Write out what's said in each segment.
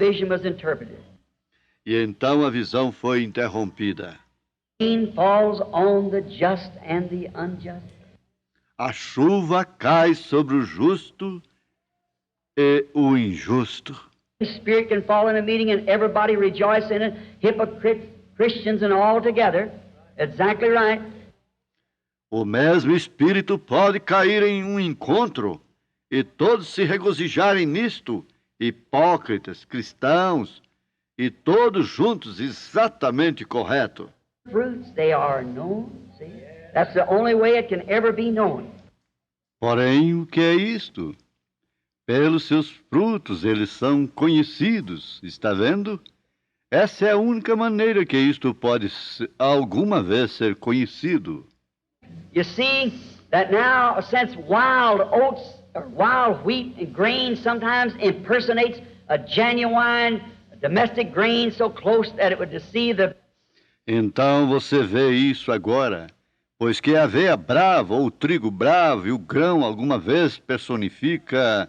vision was interpreted. E então a visão foi interrompida. Rain falls on the just and the unjust. A chuva cai sobre o justo e o injusto. The Spirit can fall in a meeting and everybody rejoice in it, hypocrites, Christians and all together. Exactly right. O mesmo Espírito pode cair em um encontro e todos se regozijarem nisto, hipócritas, cristãos, e todos juntos, exatamente correto. Fruits, they are known. See? That's the only way it can ever be known. Porém, o que é isto? Pelos seus frutos eles são conhecidos, está vendo? Essa é a única maneira que isto pode alguma vez ser conhecido. You see that now, since wild oats or wild wheat and grain sometimes impersonates a genuine domestic grain so close that it would deceive the... Então você vê isso agora, pois que a aveia brava ou o trigo bravo e o grão alguma vez personifica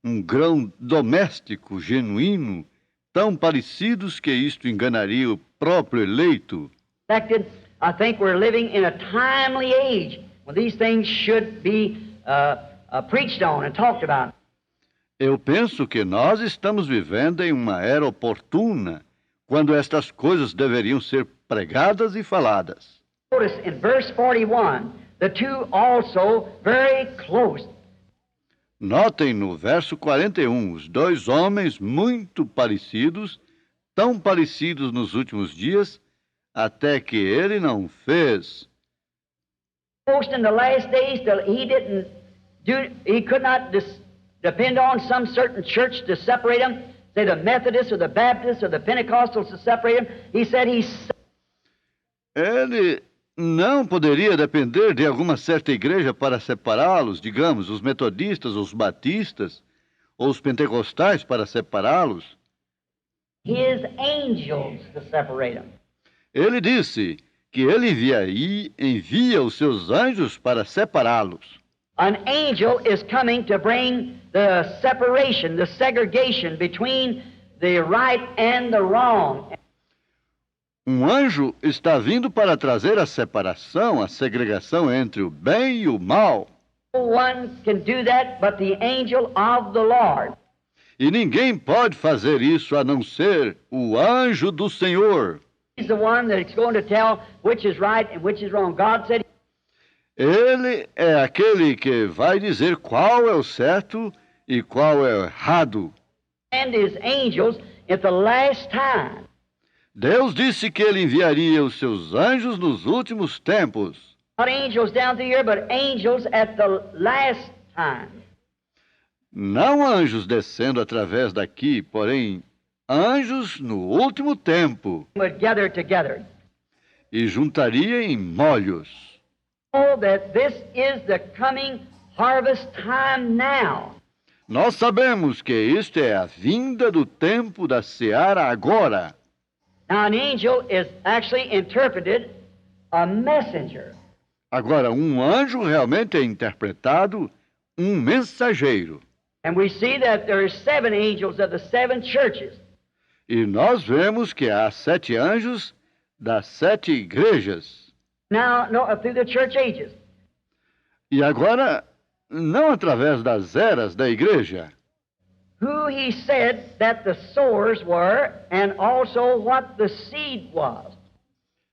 um grão doméstico genuíno, tão parecidos que isto enganaria o próprio eleito. I think we're living in a timely age when these things should be preached on and talked about. Eu penso que nós estamos vivendo em uma era oportuna, quando estas coisas deveriam ser pregadas e faladas. Notice in verse 41, the two also very close. Notem no verso 41, os dois homens muito parecidos, tão parecidos nos últimos dias, até que ele não fez. Most in the last days, he could not depend on some certain church to separate them, say the Methodists or the Baptists or the Pentecostals to separate them. He said Ele não poderia depender de alguma certa igreja para separá-los, digamos, os metodistas, os batistas, ou os pentecostais para separá-los. His angels to separate them. Ele disse que ele envia os seus anjos para separá-los. An angel is coming to bring the separation, the segregation between the right and the wrong. Um anjo está vindo para trazer a separação, a segregação entre o bem e o mal. No one can do that but the angel of the Lord. E ninguém pode fazer isso a não ser o anjo do Senhor. He's the one that's going to tell which is right and which is wrong. God said Ele é aquele que vai dizer qual é o certo e qual é o errado. and his angels at the last time. Deus disse que ele enviaria os seus anjos nos últimos tempos. Not angels down through here, but angels at the last time. Não anjos descendo através daqui, porém anjos no último tempo. Would gather together. E juntaria em molhos. Oh, that this is the coming harvest time now. Nós sabemos que isto é a vinda do tempo da seara agora. Now, an angel is actually interpreted a messenger. Agora, um anjo realmente é interpretado um mensageiro. And we see that there are 7 angels of the 7 churches. E nós vemos que há 7 anjos das 7 igrejas. Now, no, through the church ages. E agora, não através das eras da igreja. Who he said that the sowers were, and also what the seed was.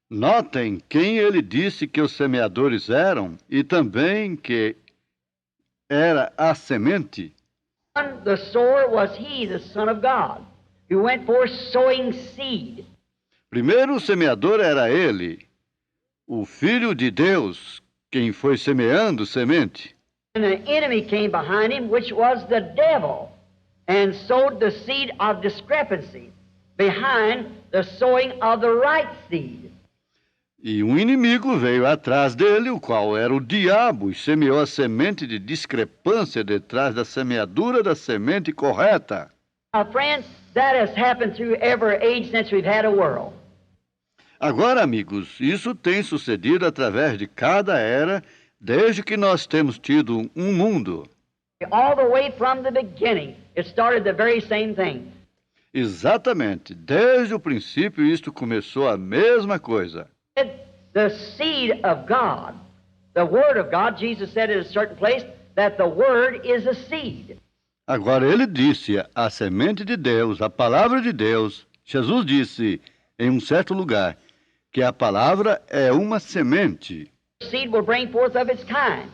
Notem quem ele disse que os semeadores eram e também que era a semente. The sower was he, the Son of God, who went forth sowing seed. Primeiro o semeador era ele, o Filho de Deus, quem foi semeando semente. And the enemy came behind him, which was the devil, and sowed the seed of discrepancy behind the sowing of the right seed. E um inimigo veio atrás dele, o qual era o diabo, e semeou a semente de discrepância detrás da semeadura da semente correta. Now, friends, that has happened through every age since we've had a world. Agora, amigos, isso tem sucedido através de cada era, desde que nós temos tido mundo. All the way from the beginning, it started the very same thing. Exatamente. Desde o princípio isto começou a mesma coisa. The seed of God, the Word of God, Jesus said at a certain place that the Word is a seed. Agora ele disse, a semente de Deus, a palavra de Deus. Jesus disse em um certo lugar que a palavra é uma semente. Seed will bring forth of its kind.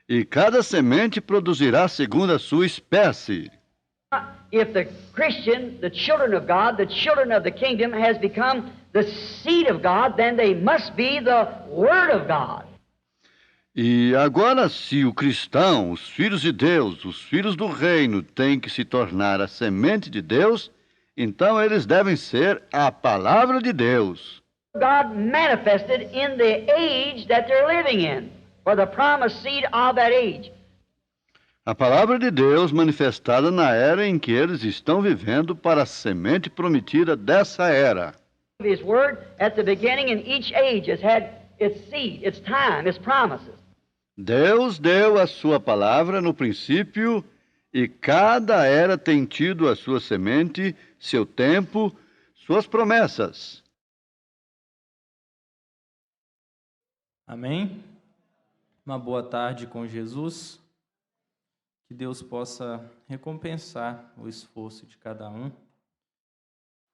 E cada semente produzirá segundo a sua espécie. If the Christian, the children of God, the children of the kingdom has become the seed of God, then they must be the Word of God. E agora, se o cristão, os filhos de Deus, os filhos do reino, têm que se tornar a semente de Deus, então eles devem ser a palavra de Deus. God manifested in the age that they're living in, for the promised seed of that age. A palavra de Deus manifestada na era em que eles estão vivendo para a semente prometida dessa era. His word at the beginning in each age has had its seed, its time, its promises. Deus deu a sua palavra no princípio e cada era tem tido a sua semente, seu tempo, suas promessas. Amém? Uma boa tarde com Jesus. Que Deus possa recompensar o esforço de cada um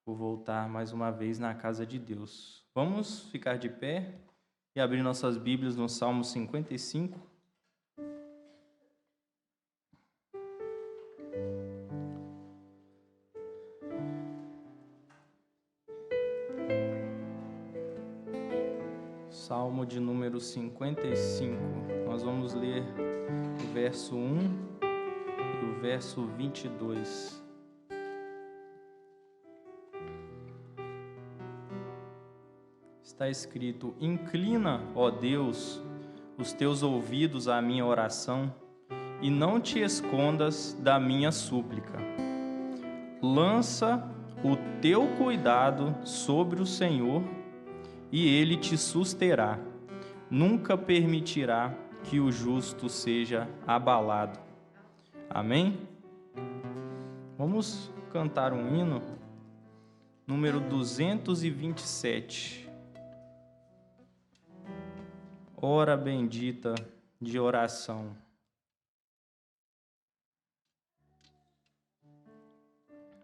por voltar mais uma vez na casa de Deus. Vamos ficar de pé e abrir nossas Bíblias no Salmo 55. Salmo de número 55. Nós vamos ler o verso 1 e o verso 22. Está escrito: Inclina, ó Deus, os teus ouvidos à minha oração e não te escondas da minha súplica. Lança o teu cuidado sobre o Senhor e Ele te susterá. Nunca permitirá que o justo seja abalado. Amém? Vamos cantar um hino, número 227. Hora bendita de oração.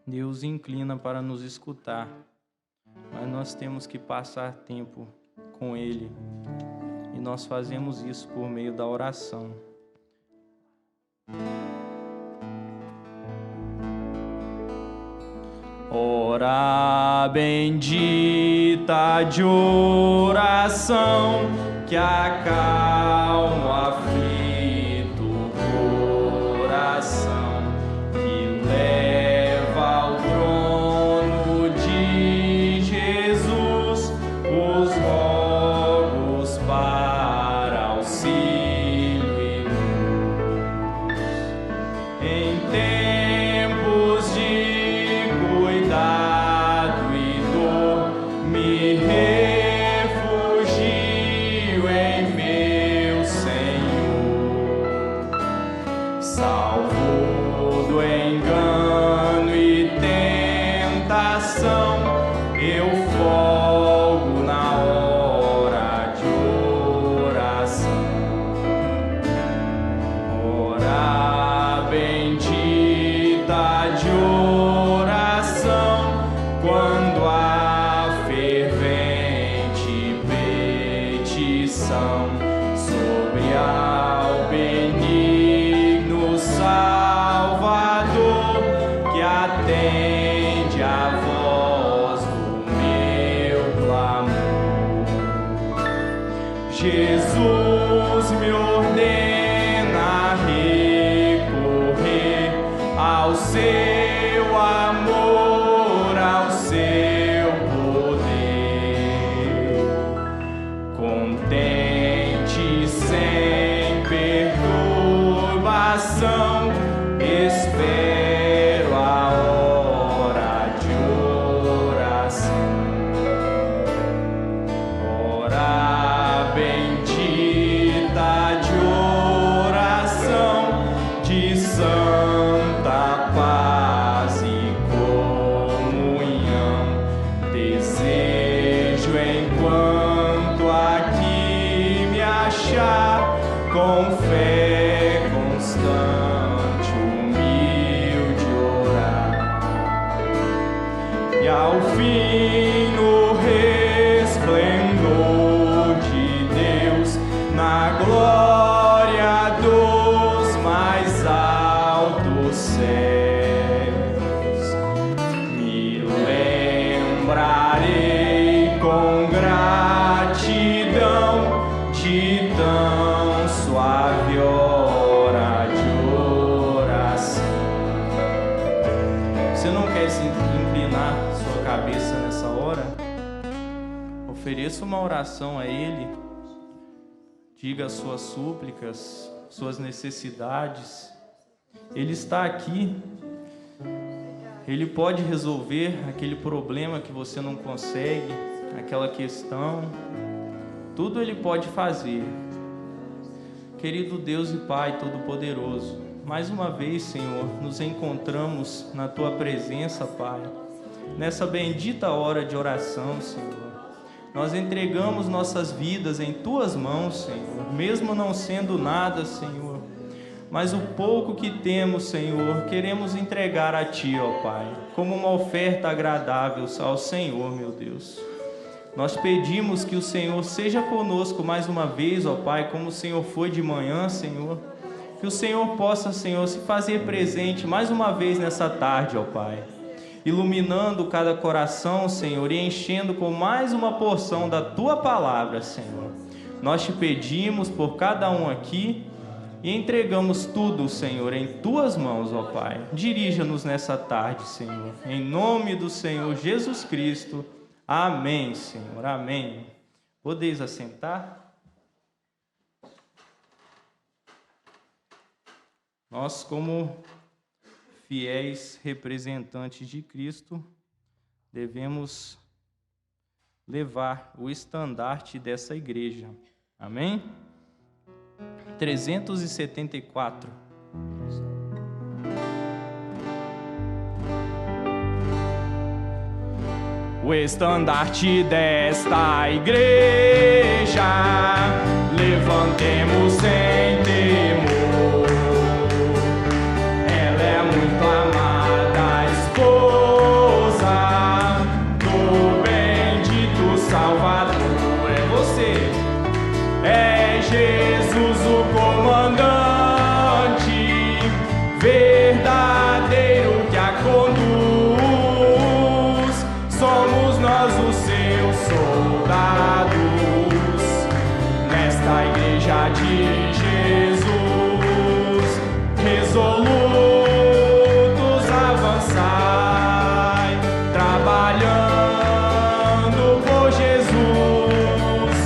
Deus inclina para nos escutar, mas nós temos que passar tempo com Ele. E nós fazemos isso por meio da oração. Hora bendita de oração que acalma o aflito coração, que leva ao trono de Jesus os rogos para auxílio e luz. Em tempos de cuidado e dor, me refugio em meu Senhor. Salvo do engano e tentação, eu folgo na hora de oração. Hora bendita de oração, quando há fervente petição sobre ao benigno Salvador, que atende a voz do meu clamor. Jesus me ordena recorrer ao seu amor, ao seu poder. Contente, sem perturbação, espero a hora de oração. Hora bendita de oração, de santa paz e marcha com fé constante, humilde orar, e ao fim no resplendor de Deus, na glória dos mais altos céus, me lembrarei com gratidão de tão suave hora de oração. Você não quer se inclinar sua cabeça nessa hora? Ofereça uma oração a Ele. Diga as suas súplicas, suas necessidades. Ele está aqui. Ele pode resolver aquele problema que você não consegue, aquela questão. Tudo Ele pode fazer. Querido Deus e Pai Todo-Poderoso, mais uma vez, Senhor, nos encontramos na Tua presença, Pai, nessa bendita hora de oração, Senhor. Nós entregamos nossas vidas em Tuas mãos, Senhor, mesmo não sendo nada, Senhor, mas o pouco que temos, Senhor, queremos entregar a Ti, ó Pai, como uma oferta agradável ao Senhor, meu Deus. Nós pedimos que o Senhor seja conosco mais uma vez, ó Pai, como o Senhor foi de manhã, Senhor. Que o Senhor possa, Senhor, se fazer presente mais uma vez nessa tarde, ó Pai, iluminando cada coração, Senhor, e enchendo com mais uma porção da Tua palavra, Senhor. Nós Te pedimos por cada um aqui e entregamos tudo, Senhor, em Tuas mãos, ó Pai. Dirija-nos nessa tarde, Senhor, em nome do Senhor Jesus Cristo. Amém, Senhor, amém. Podeis assentar? Nós, como fiéis representantes de Cristo, devemos levar o estandarte dessa igreja. Amém? 374. O estandarte desta igreja levantemos sem temor. Ela é muito amada esposa do bendito Salvador. É você, é Jesus o comandante verdadeiro que a conduz. Somos nós os seus soldados nesta igreja de Jesus, resolutos avançai, trabalhando por Jesus,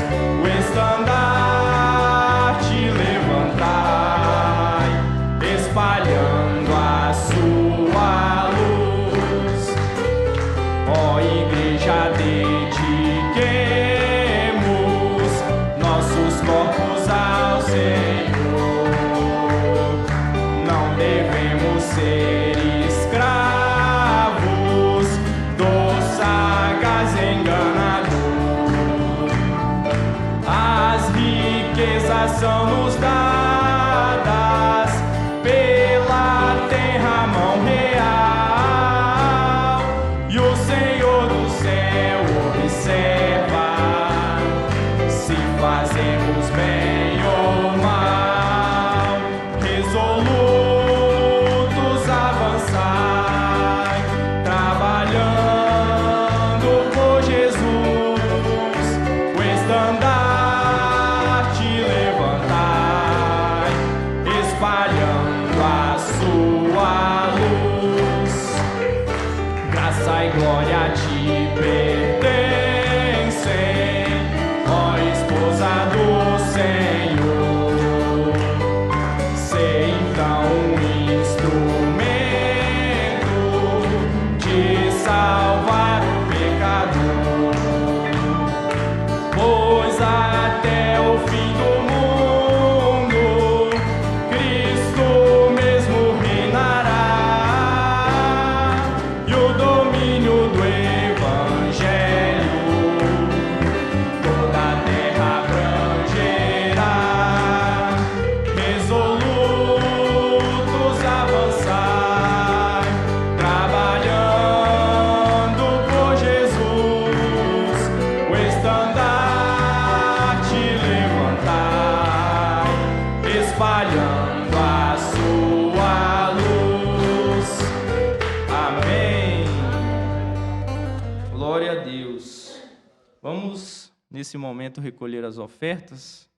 o estandarte levantai, espalhando a sua luz. Ó igreja, dediquemos nossos corpos ao Senhor. Não devemos ser escravos do sagaz enganador. As riquezas são-nos dadas pela terra, mão real, e o Senhor do céu observa se fazemos bem ou mal. Resolutos avançai, trabalhando por Jesus, o estandarte levantai, nesse momento, recolher as ofertas.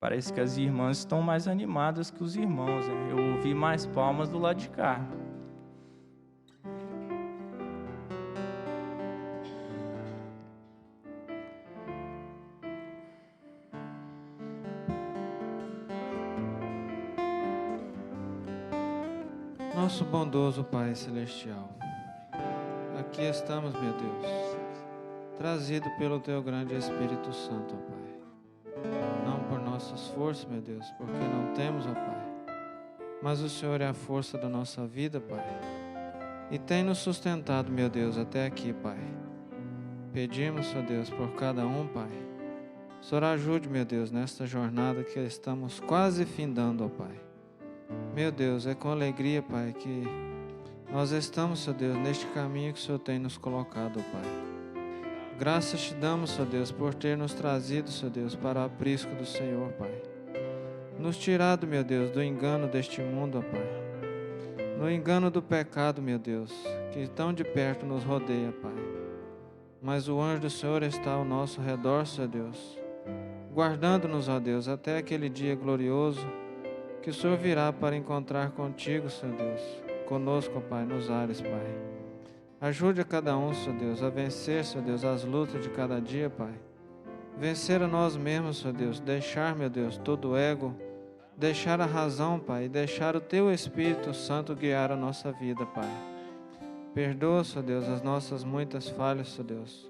Parece que as irmãs estão mais animadas que os irmãos, né? Eu ouvi mais palmas do lado de cá. Nosso bondoso Pai Celestial, aqui estamos, meu Deus, trazido pelo Teu grande Espírito Santo, ó Pai. Não por nossas forças, meu Deus, porque não temos, ó Pai, mas o Senhor é a força da nossa vida, Pai, e tem nos sustentado, meu Deus, até aqui, Pai. Pedimos, ó Deus, por cada um, Pai. O Senhor ajude, meu Deus, nesta jornada que estamos quase findando, ó Pai. Meu Deus, é com alegria, Pai, que nós estamos, ó Deus, neste caminho que o Senhor tem nos colocado, ó Pai. Graças te damos, ó Deus, por ter nos trazido, ó Deus, para o aprisco do Senhor, Pai. Nos tirado, meu Deus, do engano deste mundo, ó Pai. No engano do pecado, meu Deus, que tão de perto nos rodeia, Pai. Mas o anjo do Senhor está ao nosso redor, ó Deus, guardando-nos, ó Deus, até aquele dia glorioso que o Senhor virá para encontrar contigo, Senhor Deus, conosco, Pai, nos ares, Pai. Ajude a cada um, Senhor Deus, a vencer, Senhor Deus, as lutas de cada dia, Pai. Vencer a nós mesmos, Senhor Deus, deixar, meu Deus, todo o ego, deixar a razão, Pai, e deixar o Teu Espírito Santo guiar a nossa vida, Pai. Perdoa, Senhor Deus, as nossas muitas falhas, Senhor Deus.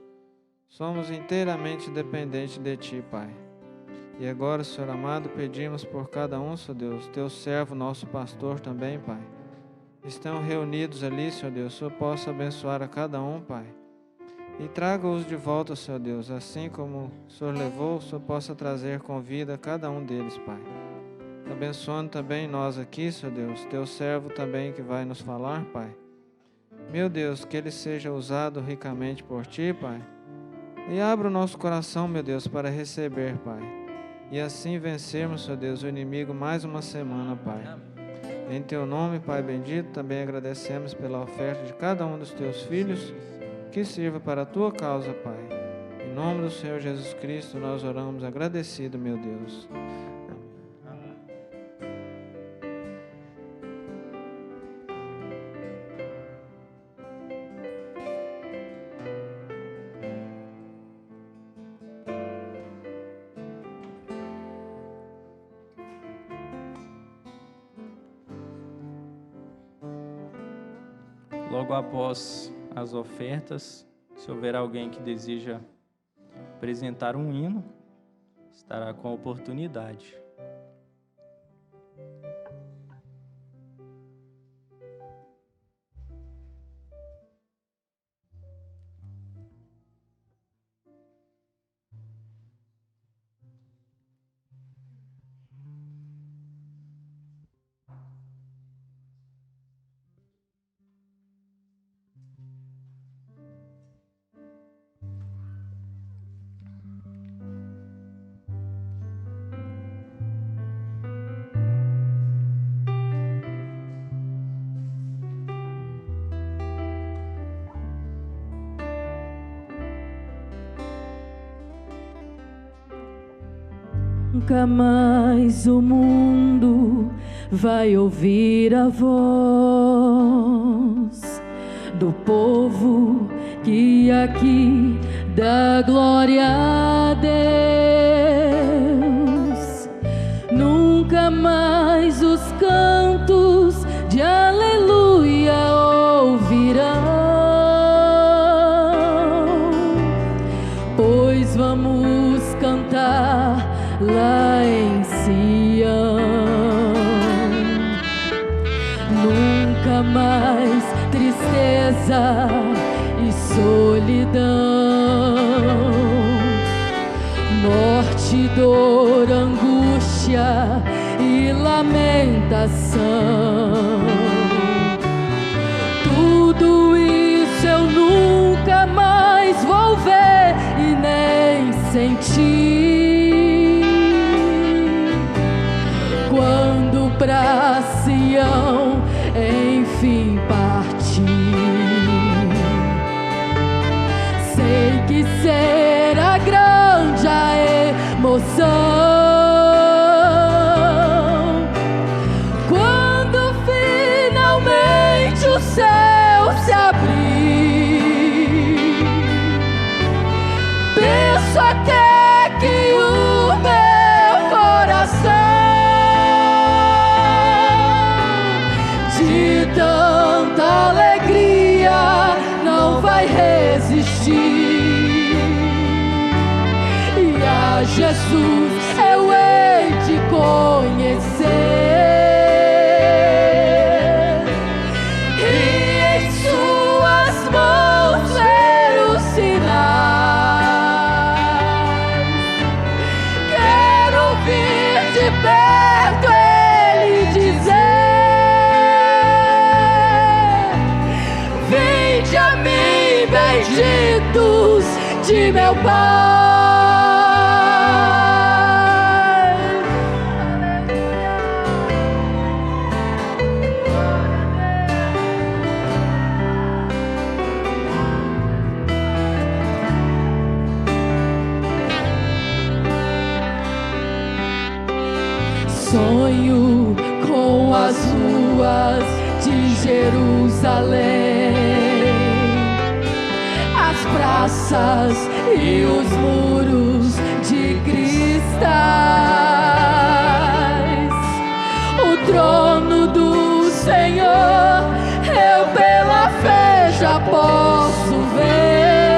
Somos inteiramente dependentes de Ti, Pai. E agora, Senhor amado, pedimos por cada um, Senhor Deus, Teu servo, nosso pastor também, Pai. Estão reunidos ali, Senhor Deus, o Senhor possa abençoar a cada um, Pai. E traga-os de volta, Senhor Deus, assim como o Senhor levou, o Senhor possa trazer com vida a cada um deles, Pai. Abençoando também nós aqui, Senhor Deus, Teu servo também que vai nos falar, Pai. Meu Deus, que ele seja usado ricamente por Ti, Pai. E abra o nosso coração, meu Deus, para receber, Pai. E assim vencermos, Senhor Deus, o inimigo mais uma semana, Pai. Em Teu nome, Pai bendito, também agradecemos pela oferta de cada um dos Teus filhos, que sirva para a Tua causa, Pai. Em nome do Senhor Jesus Cristo, nós oramos agradecido, meu Deus. Logo após as ofertas, se houver alguém que deseja apresentar um hino, estará com a oportunidade. Nunca mais o mundo vai ouvir a voz do povo que aqui dá glória a Deus. Nunca mais os cantos de aleluia ouvirão, pois vamos cantar lá em Sião. Nunca mais tristeza e solidão, morte, dor, angústia e lamentação. Tudo isso eu nunca mais vou ver e nem sentir. Quando pra Sião enfim partir, que será grande a emoção quando finalmente o céu se abrir. Penso até que o meu coração de tanta alegria não vai resistir. E a Jesus eu hei de conhecer, e em suas mãos ver os sinais. Quero ouvir de perto ele dizer: vinde a mim, benditos de meu Pai. Sonho com as ruas de Jerusalém, as praças e os muros de cristais, o trono do Senhor eu pela fé já posso ver,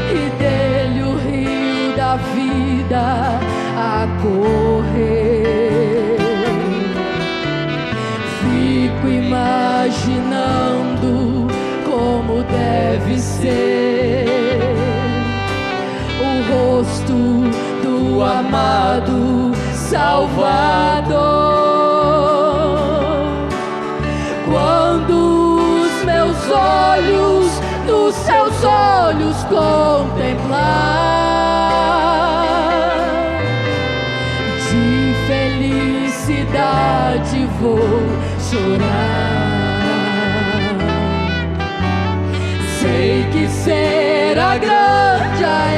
e dele o rio da vida a correr. Fico imaginando como deve ser o rosto do amado Salvador, quando os meus olhos nos seus olhos contemplar. De felicidade vou chorar. Sei que será grande a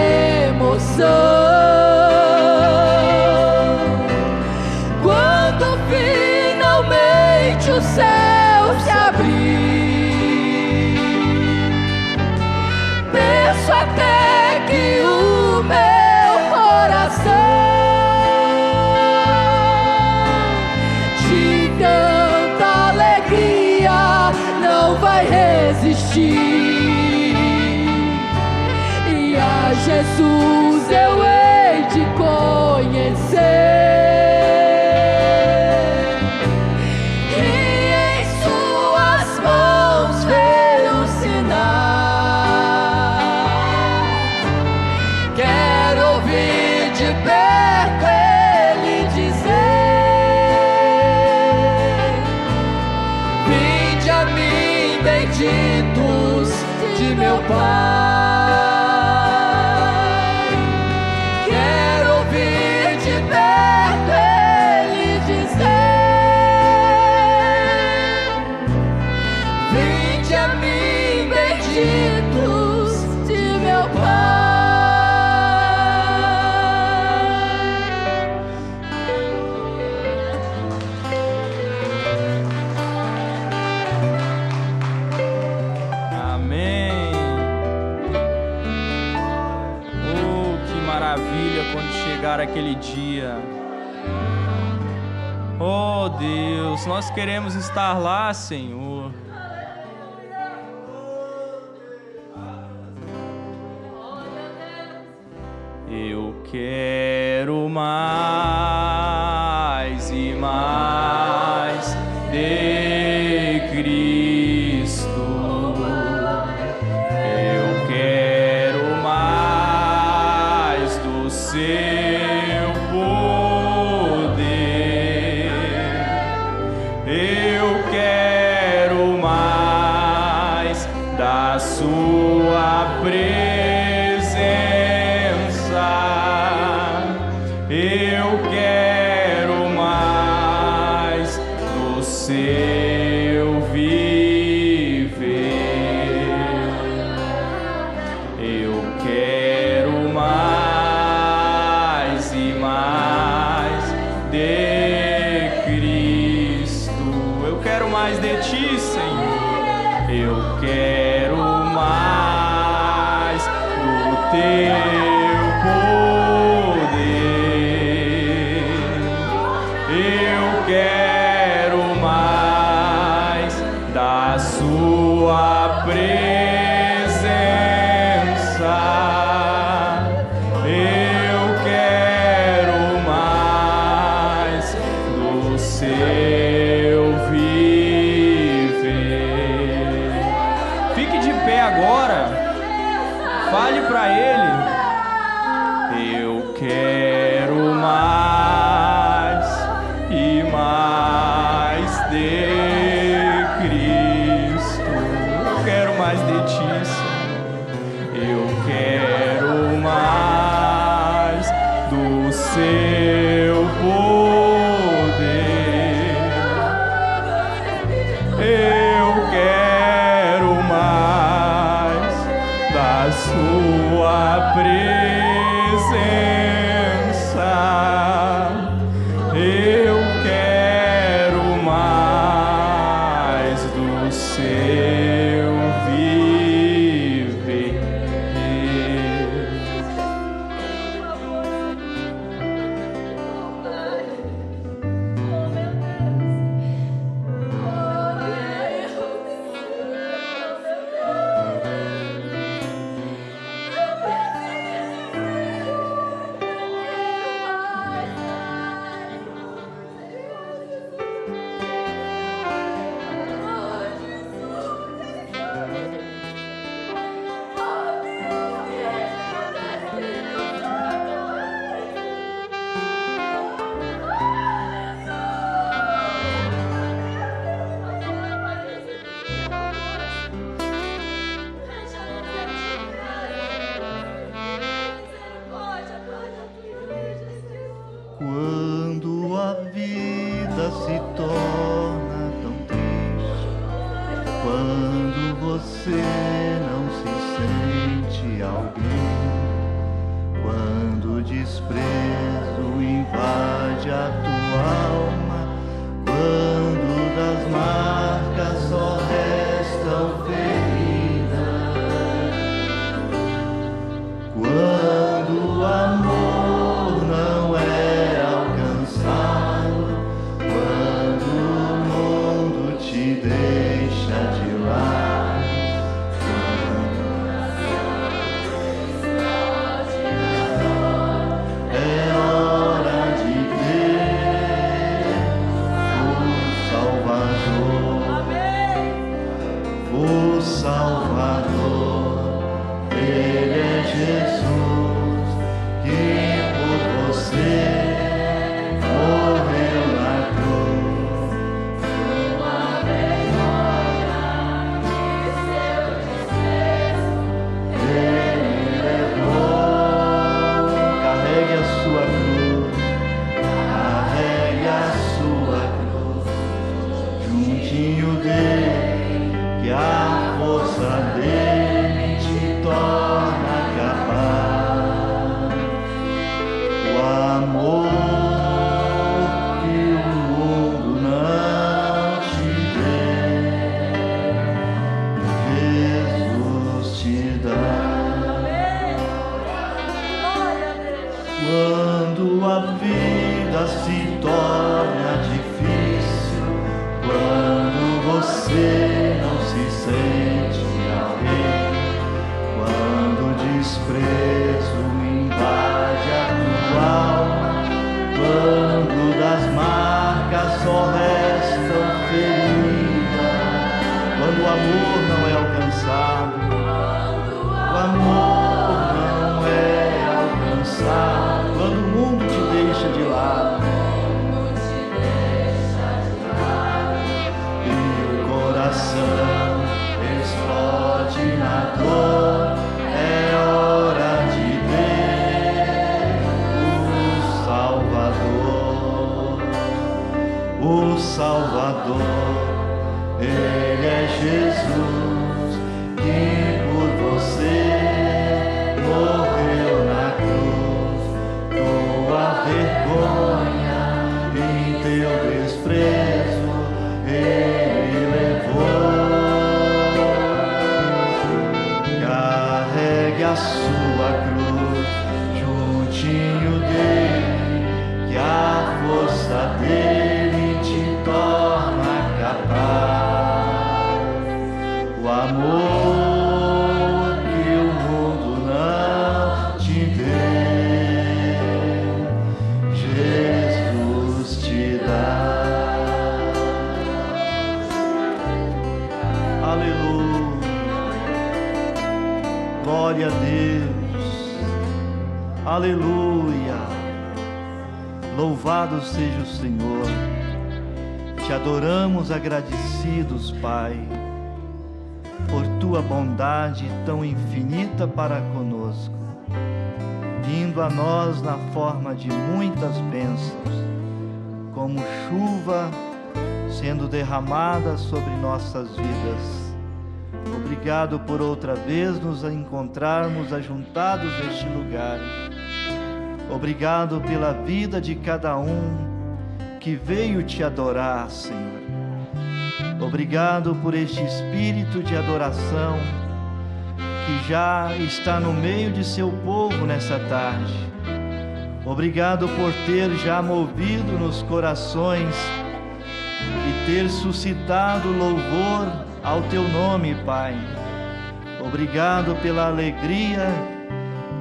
emoção quando finalmente o céu se abrir. Penso até que o meu coração não vai resistir. E a Jesus eu hei de conhecer, e em suas mãos ver os sinais. Quero ouvir de perto ele dizer: vinde a mim, benditos de meu Pai. Quero ouvir de perto ele dizer: vinde a mim, benditos de meu Pai. Quando chegar aquele dia, oh Deus, nós queremos estar lá, Senhor. Eu quero mais e mais de Cristo. Eu quero mais do seu poder. Eu quero mais da sua presença. Eu quero mais de ti, Senhor. Eu quero mais do teu poder. Eu quero mais da sua presença. Eu quero mais do seu viver. Fique de pé agora. Fale para Ele. Eu quero mais e mais de Cristo. Eu quero mais de ti, Senhor. Eu quero mais do seu poder. Eu quero mais da sua presença. Eu quero mais do seu viver. Quando a vida se torna tão triste, quando você não se sente alguém, quando o desprezo invade a tua alma, quando das marcas só restam feridas, quando o amor não é alcançado, quando o mundo te deixa de lado, é hora de ter o Salvador, Ele é Jesus, que por você morreu na cruz. Ele levou, carregue a sua cruz, carregue a sua cruz, juntinho dele, que a força dele te torna capaz. O amor que o mundo não te deu, Jesus te dá. Quando a vida se torna difícil, quando você não se sente alguém, quando o desprezo invade a tua alma, quando das marcas só restam feridas, quando o amor não é alcançado, o amor não é alcançado, quando o mundo te deixa de lado, carregue a sua cruz juntinho dele, que a força dele te torna capaz. O amor que o mundo não te deu, Jesus te dá. Aleluia, glória a Deus, aleluia, louvado seja o Senhor. Te adoramos agradecidos, Pai, por tua bondade tão infinita para conosco, vindo a nós na forma de muitas bênçãos, como chuva sendo derramada sobre nossas vidas. Obrigado por outra vez nos encontrarmos ajuntados neste lugar. Obrigado pela vida de cada um que veio te adorar, Senhor. Obrigado por este espírito de adoração que já está no meio de seu povo nessa tarde. Obrigado por ter já movido nos corações e ter suscitado louvor ao teu nome, Pai. Obrigado pela alegria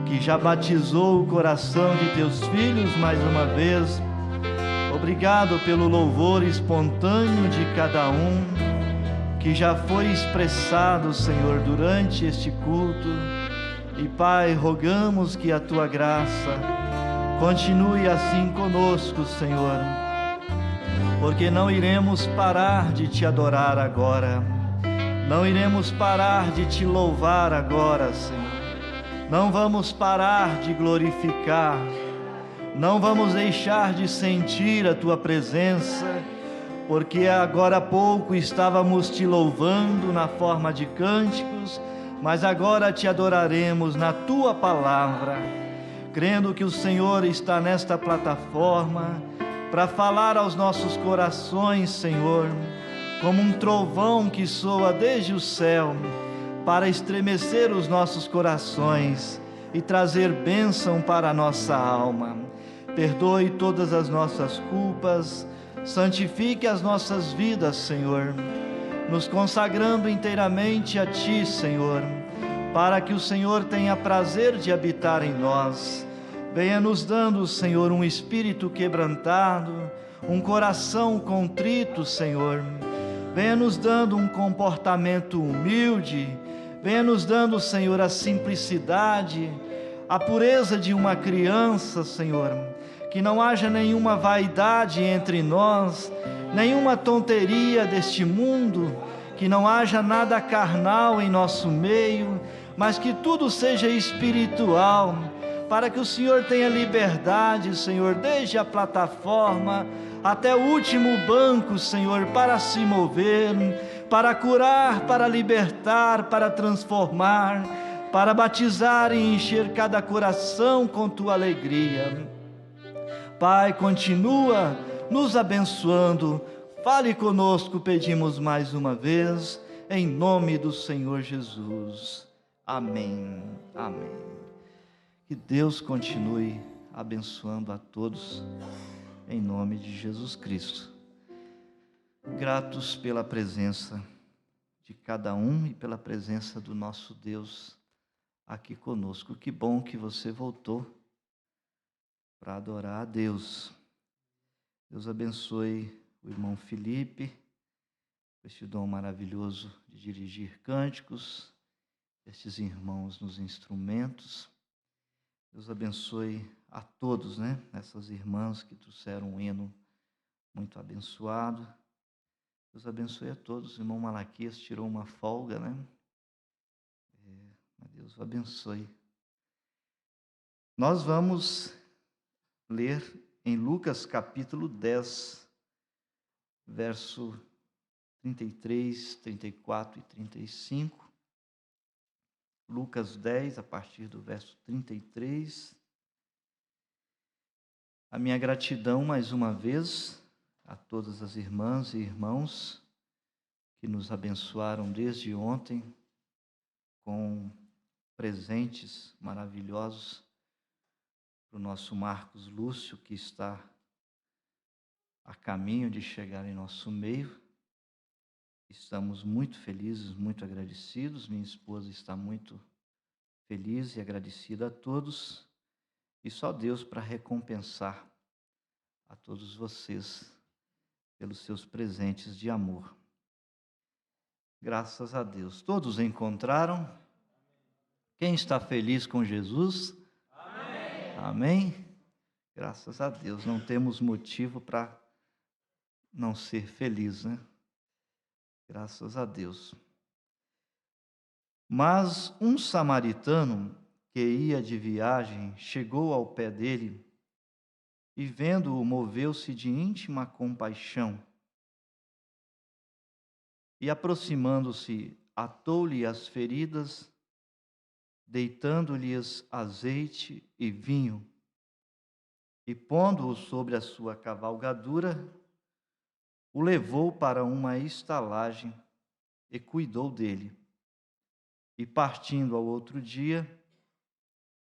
que já batizou o coração de teus filhos mais uma vez. Obrigado pelo louvor espontâneo de cada um que já foi expressado, Senhor, durante este culto. E, Pai, rogamos que a tua graça continue assim conosco, Senhor, porque não iremos parar de te adorar agora, não iremos parar de te louvar agora, Senhor. Não vamos parar de glorificar, não vamos deixar de sentir a tua presença, porque agora há pouco estávamos te louvando na forma de cânticos, mas agora te adoraremos na tua palavra, crendo que o Senhor está nesta plataforma para falar aos nossos corações, Senhor, como um trovão que soa desde o céu, para estremecer os nossos corações e trazer bênção para a nossa alma. Perdoe todas as nossas culpas, santifique as nossas vidas, Senhor, nos consagrando inteiramente a Ti, Senhor, para que o Senhor tenha prazer de habitar em nós. Venha nos dando, Senhor, um espírito quebrantado, um coração contrito, Senhor. Venha nos dando um comportamento humilde, venha nos dando, Senhor, a simplicidade, a pureza de uma criança, Senhor. Que não haja nenhuma vaidade entre nós, nenhuma tonteria deste mundo, que não haja nada carnal em nosso meio, mas que tudo seja espiritual, para que o Senhor tenha liberdade, Senhor, desde a plataforma até o último banco, Senhor, para se mover, para curar, para libertar, para transformar, para batizar e encher cada coração com tua alegria. Pai, continua nos abençoando, fale conosco, pedimos mais uma vez, em nome do Senhor Jesus. Amém, amém. Que Deus continue abençoando a todos, em nome de Jesus Cristo. Gratos pela presença de cada um e pela presença do nosso Deus aqui conosco. Que bom que você voltou para adorar a Deus. Deus abençoe o irmão Felipe, com este dom maravilhoso de dirigir cânticos, estes irmãos nos instrumentos. Deus abençoe a todos, né? Essas irmãs que trouxeram um hino muito abençoado. Deus abençoe a todos. O irmão Malaquias tirou uma folga, né? Deus o abençoe. Nós vamos ler em Lucas capítulo 10, verso 33, 34 e 35. Lucas 10, a partir do verso 33. A minha gratidão mais uma vez a todas as irmãs e irmãos que nos abençoaram desde ontem com presentes maravilhosos para o nosso Marcos Lúcio, que está a caminho de chegar em nosso meio. Estamos muito felizes, muito agradecidos. Minha esposa está muito feliz e agradecida a todos. E só Deus para recompensar a todos vocês pelos seus presentes de amor. Graças a Deus. Todos encontraram? Quem está feliz com Jesus? Amém. Amém? Graças a Deus. Não temos motivo para não ser feliz, né? Graças a Deus. Mas um samaritano que ia de viagem chegou ao pé dele e, vendo-o, moveu-se de íntima compaixão. E, aproximando-se, atou-lhe as feridas, deitando-lhes azeite e vinho, e, pondo-o sobre a sua cavalgadura, o levou para uma estalagem e cuidou dele. E, partindo ao outro dia,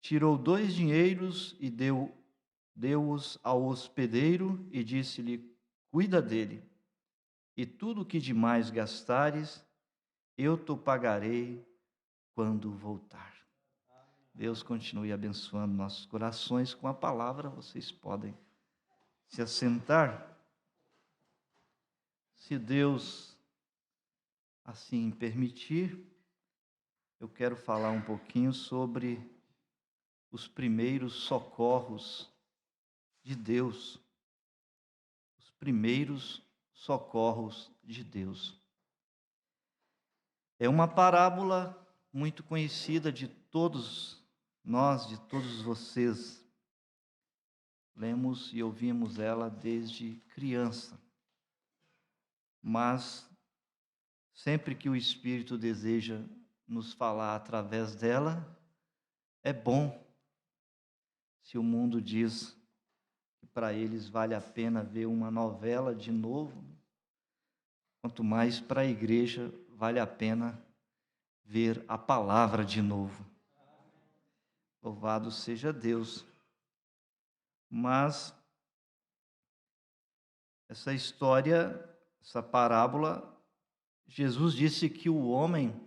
tirou 2 dinheiros e deu-os ao hospedeiro e disse-lhe: cuida dele, e tudo o que demais gastares, eu te pagarei quando voltar. Deus continue abençoando nossos corações com a palavra. Vocês podem se assentar. Se Deus assim permitir, eu quero falar um pouquinho sobre os primeiros socorros de Deus. Os primeiros socorros de Deus. É uma parábola muito conhecida de todos nós, de todos vocês. Lemos e ouvimos ela desde criança. Mas sempre que o Espírito deseja nos falar através dela, é bom. Se o mundo diz que para eles vale a pena ver uma novela de novo, quanto mais para a igreja vale a pena ver a palavra de novo. Louvado seja Deus. Mas essa história, essa parábola, Jesus disse que o homem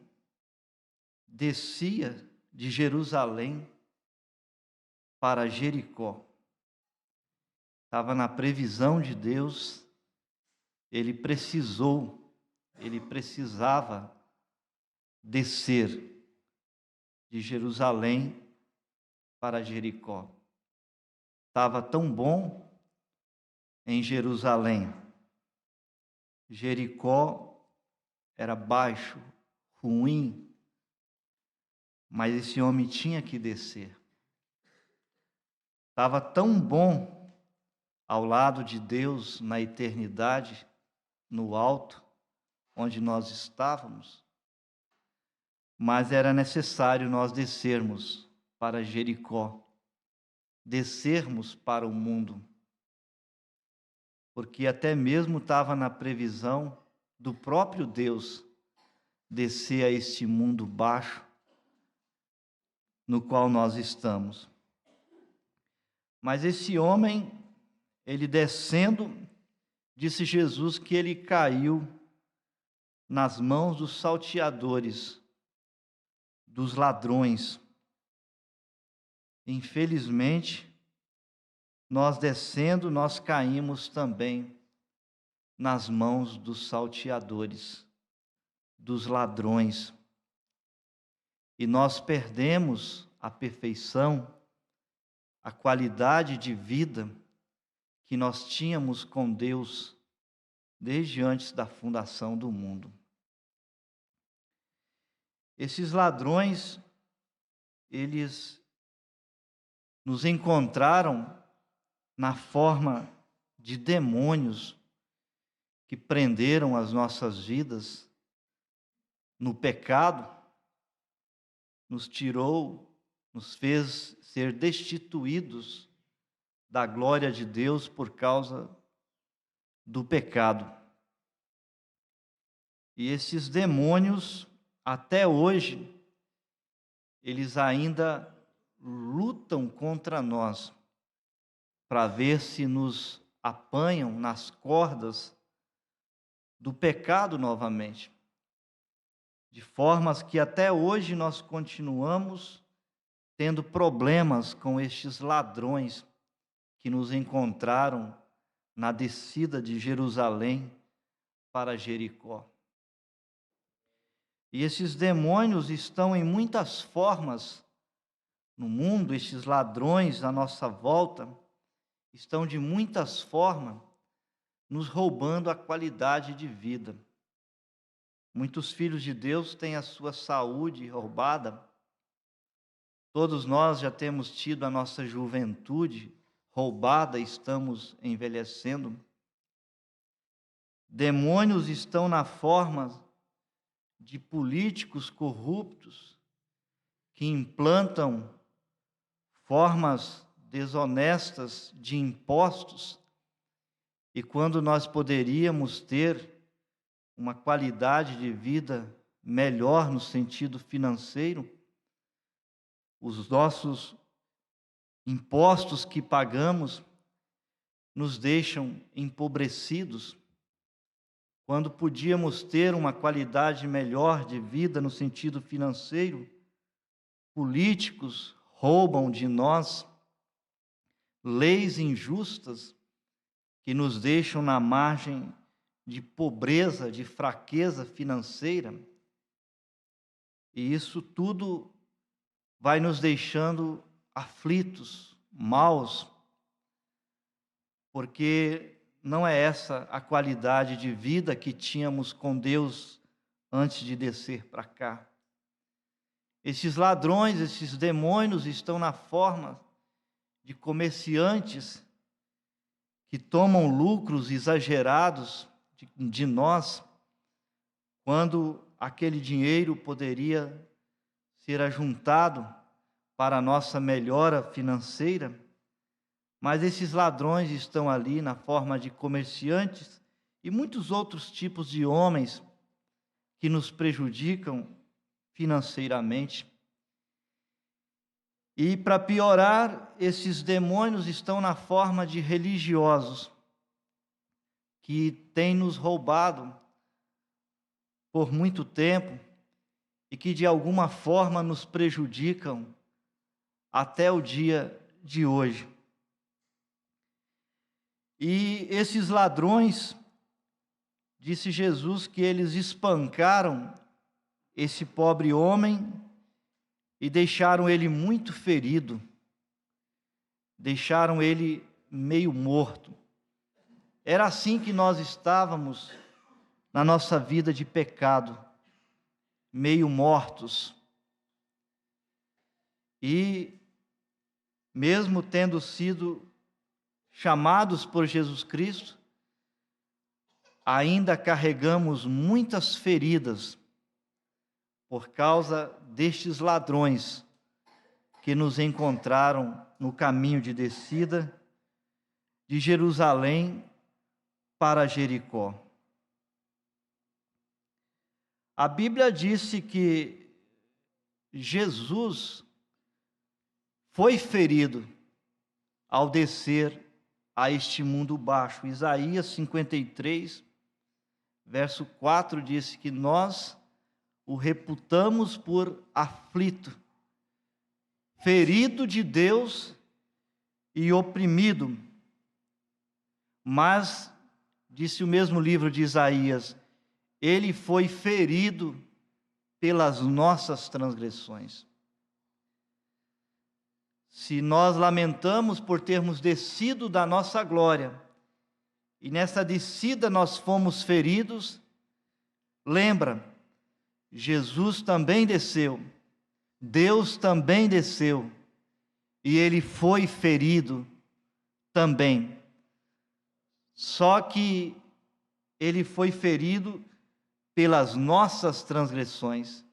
descia de Jerusalém para Jericó. Estava na previsão de Deus, ele precisava descer de Jerusalém para Jericó. Estava tão bom em Jerusalém. Jericó era baixo, ruim, mas esse homem tinha que descer. Estava tão bom ao lado de Deus na eternidade, no alto, onde nós estávamos, mas era necessário nós descermos para Jericó, descermos para o mundo, porque até mesmo estava na previsão do próprio Deus descer a este mundo baixo no qual nós estamos. Mas esse homem, ele descendo, disse Jesus que ele caiu nas mãos dos salteadores, dos ladrões. Infelizmente, nós descendo, nós caímos também nas mãos dos salteadores, dos ladrões. E nós perdemos a perfeição, a qualidade de vida que nós tínhamos com Deus desde antes da fundação do mundo. Esses ladrões, eles nos encontraram na forma de demônios que prenderam as nossas vidas no pecado, nos tirou, nos fez ser destituídos da glória de Deus por causa do pecado. E esses demônios, até hoje, eles ainda lutam contra nós para ver se nos apanham nas cordas do pecado novamente, de formas que até hoje nós continuamos tendo problemas com estes ladrões que nos encontraram na descida de Jerusalém para Jericó. E esses demônios estão em muitas formas no mundo, estes ladrões à nossa volta estão de muitas formas nos roubando a qualidade de vida. Muitos filhos de Deus têm a sua saúde roubada. Todos nós já temos tido a nossa juventude roubada, estamos envelhecendo. Demônios estão na forma de políticos corruptos que implantam formas desonestas de impostos, e quando nós poderíamos ter uma qualidade de vida melhor no sentido financeiro, os nossos impostos que pagamos nos deixam empobrecidos, quando podíamos ter uma qualidade melhor de vida no sentido financeiro. Políticos roubam de nós, leis injustas que nos deixam na margem de pobreza, de fraqueza financeira, e isso tudo vai nos deixando aflitos, maus, porque não é essa a qualidade de vida que tínhamos com Deus antes de descer para cá. Esses ladrões, esses demônios estão na forma de comerciantes que tomam lucros exagerados de nós, quando aquele dinheiro poderia ser ajuntado para a nossa melhora financeira. Mas esses ladrões estão ali na forma de comerciantes e muitos outros tipos de homens que nos prejudicam financeiramente. E para piorar, esses demônios estão na forma de religiosos que têm nos roubado por muito tempo e que de alguma forma nos prejudicam até o dia de hoje. E esses ladrões, disse Jesus que eles espancaram esse pobre homem e deixaram ele muito ferido, deixaram ele meio morto. Era assim que nós estávamos na nossa vida de pecado, meio mortos. E mesmo tendo sido chamados por Jesus Cristo, ainda carregamos muitas feridas por causa destes ladrões que nos encontraram no caminho de descida de Jerusalém para Jericó. A Bíblia disse que Jesus foi ferido ao descer a este mundo baixo. Isaías 53, verso 4, disse que nós o reputamos por aflito, ferido de Deus e oprimido. Mas, disse o mesmo livro de Isaías, ele foi ferido pelas nossas transgressões. Se nós lamentamos por termos descido da nossa glória, e nessa descida nós fomos feridos, lembra, Jesus também desceu, Deus também desceu, e ele foi ferido também. Só que ele foi ferido pelas nossas transgressões,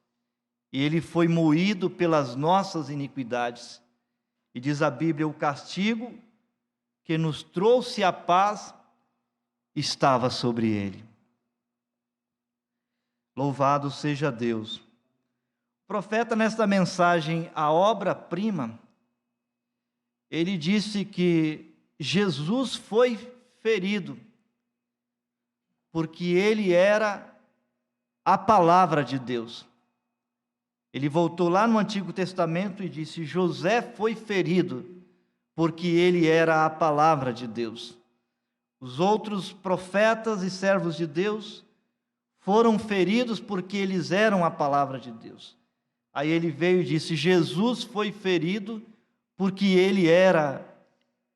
e ele foi moído pelas nossas iniquidades. E diz a Bíblia, o castigo que nos trouxe a paz estava sobre ele. Louvado seja Deus. profeta, nesta mensagem, a obra-prima, ele disse que Jesus foi ferido porque ele era a palavra de Deus. Ele voltou lá no Antigo Testamento e disse: José foi ferido porque ele era a palavra de Deus. Os outros profetas e servos de Deus foram feridos porque eles eram a palavra de Deus. Aí ele veio e disse: Jesus foi ferido porque ele era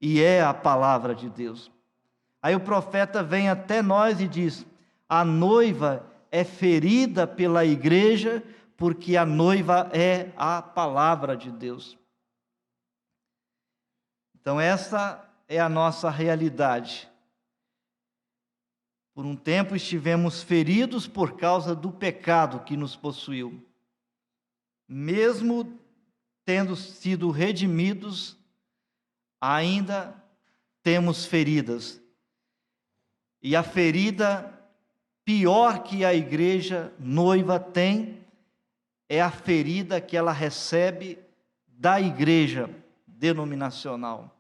e é a palavra de Deus. Aí o profeta vem até nós e diz: a noiva é ferida pela igreja porque a noiva é a palavra de Deus. Então essa é a nossa realidade. Por um tempo estivemos feridos por causa do pecado que nos possuiu. Mesmo tendo sido redimidos, ainda temos feridas. E a ferida pior que a igreja noiva tem é a ferida que ela recebe da igreja denominacional.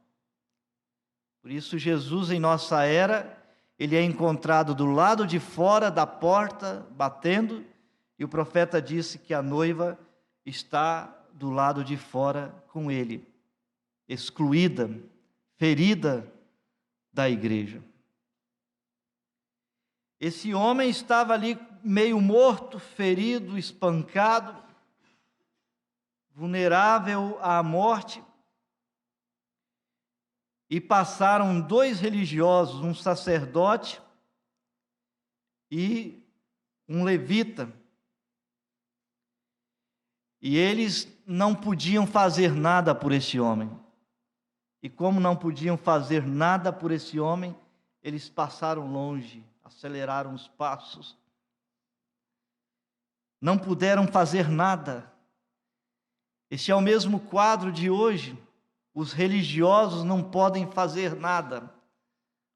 Por isso, Jesus, em nossa era, ele é encontrado do lado de fora da porta, batendo, e o profeta disse que a noiva está do lado de fora com ele, excluída, ferida da igreja. Esse homem estava ali meio morto, ferido, espancado, vulnerável à morte, e passaram 2 religiosos, um sacerdote e um levita, e eles não podiam fazer nada por esse homem. E como não podiam fazer nada por esse homem, eles passaram longe, aceleraram os passos. Não puderam fazer nada. Este é o mesmo quadro de hoje. Os religiosos não podem fazer nada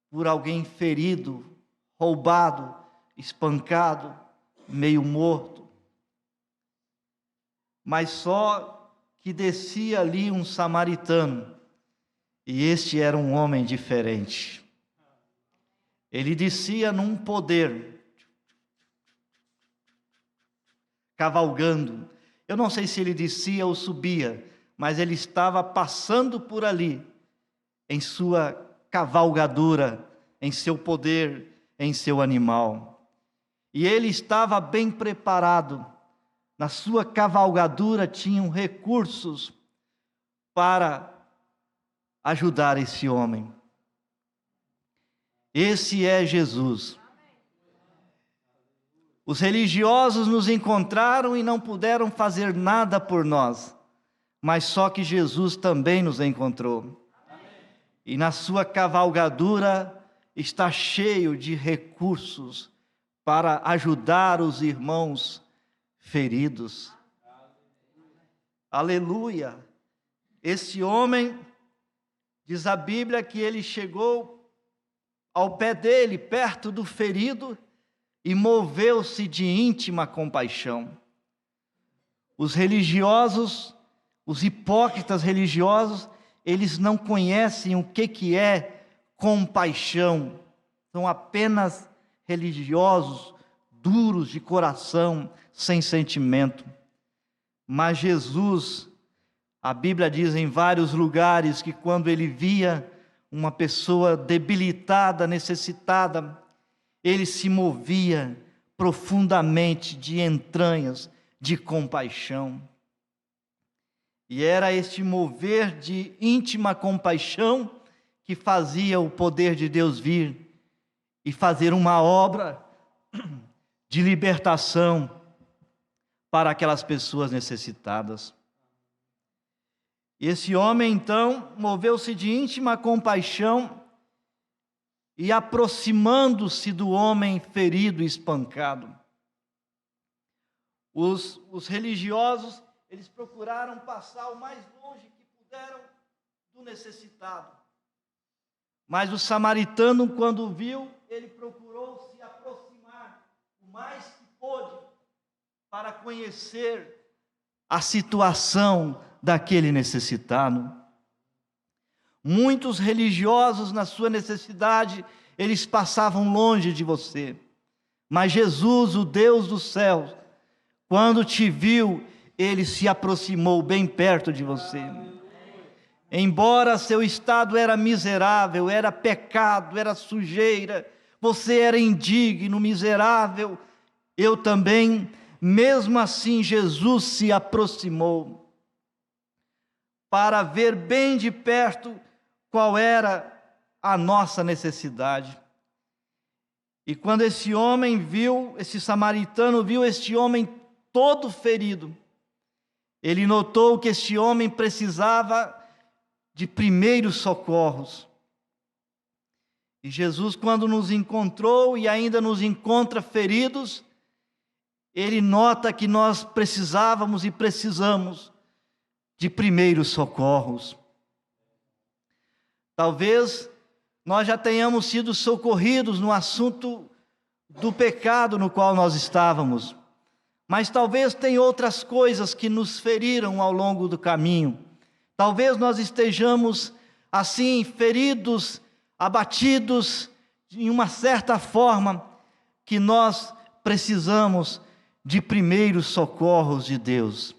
por alguém ferido, roubado, espancado, meio morto. Mas só que descia ali um samaritano, e este era um homem diferente. Ele descia num poder, cavalgando. Eu não sei se ele descia ou subia, mas ele estava passando por ali, em sua cavalgadura, em seu poder, em seu animal. E ele estava bem preparado. Na sua cavalgadura tinham recursos para ajudar esse homem. Esse é Jesus. Os religiosos nos encontraram e não puderam fazer nada por nós, mas só que Jesus também nos encontrou. E na sua cavalgadura está cheio de recursos para ajudar os irmãos feridos. Aleluia! Esse homem, diz a Bíblia, que ele chegou ao pé dele, perto do ferido, e moveu-se de íntima compaixão. Os religiosos, os hipócritas religiosos, eles não conhecem o que é compaixão. São apenas religiosos, duros de coração, sem sentimento. Mas Jesus, a Bíblia diz em vários lugares que quando ele via uma pessoa debilitada, necessitada, ele se movia profundamente de entranhas de compaixão. E era este mover de íntima compaixão que fazia o poder de Deus vir e fazer uma obra de libertação para aquelas pessoas necessitadas. Esse homem, então, moveu-se de íntima compaixão e aproximando-se do homem ferido e espancado. Os religiosos, eles procuraram passar o mais longe que puderam do necessitado. Mas o samaritano, quando viu, ele procurou se aproximar o mais que pôde para conhecer a situação daquele necessitado. Muitos religiosos, na sua necessidade, eles passavam longe de você. Mas Jesus, o Deus do céu, quando te viu, ele se aproximou bem perto de você. Embora seu estado era miserável, era pecado, era sujeira, você era indigno, miserável, eu também, mesmo assim Jesus se aproximou para ver bem de perto qual era a nossa necessidade. E quando esse homem viu, esse samaritano viu este homem todo ferido, ele notou que este homem precisava de primeiros socorros. E Jesus, quando nos encontrou e ainda nos encontra feridos, ele nota que nós precisávamos e precisamos de primeiros socorros. Talvez nós já tenhamos sido socorridos no assunto do pecado no qual nós estávamos, mas talvez tenha outras coisas que nos feriram ao longo do caminho. Talvez nós estejamos assim feridos, abatidos em uma certa forma, que nós precisamos de primeiros socorros de Deus.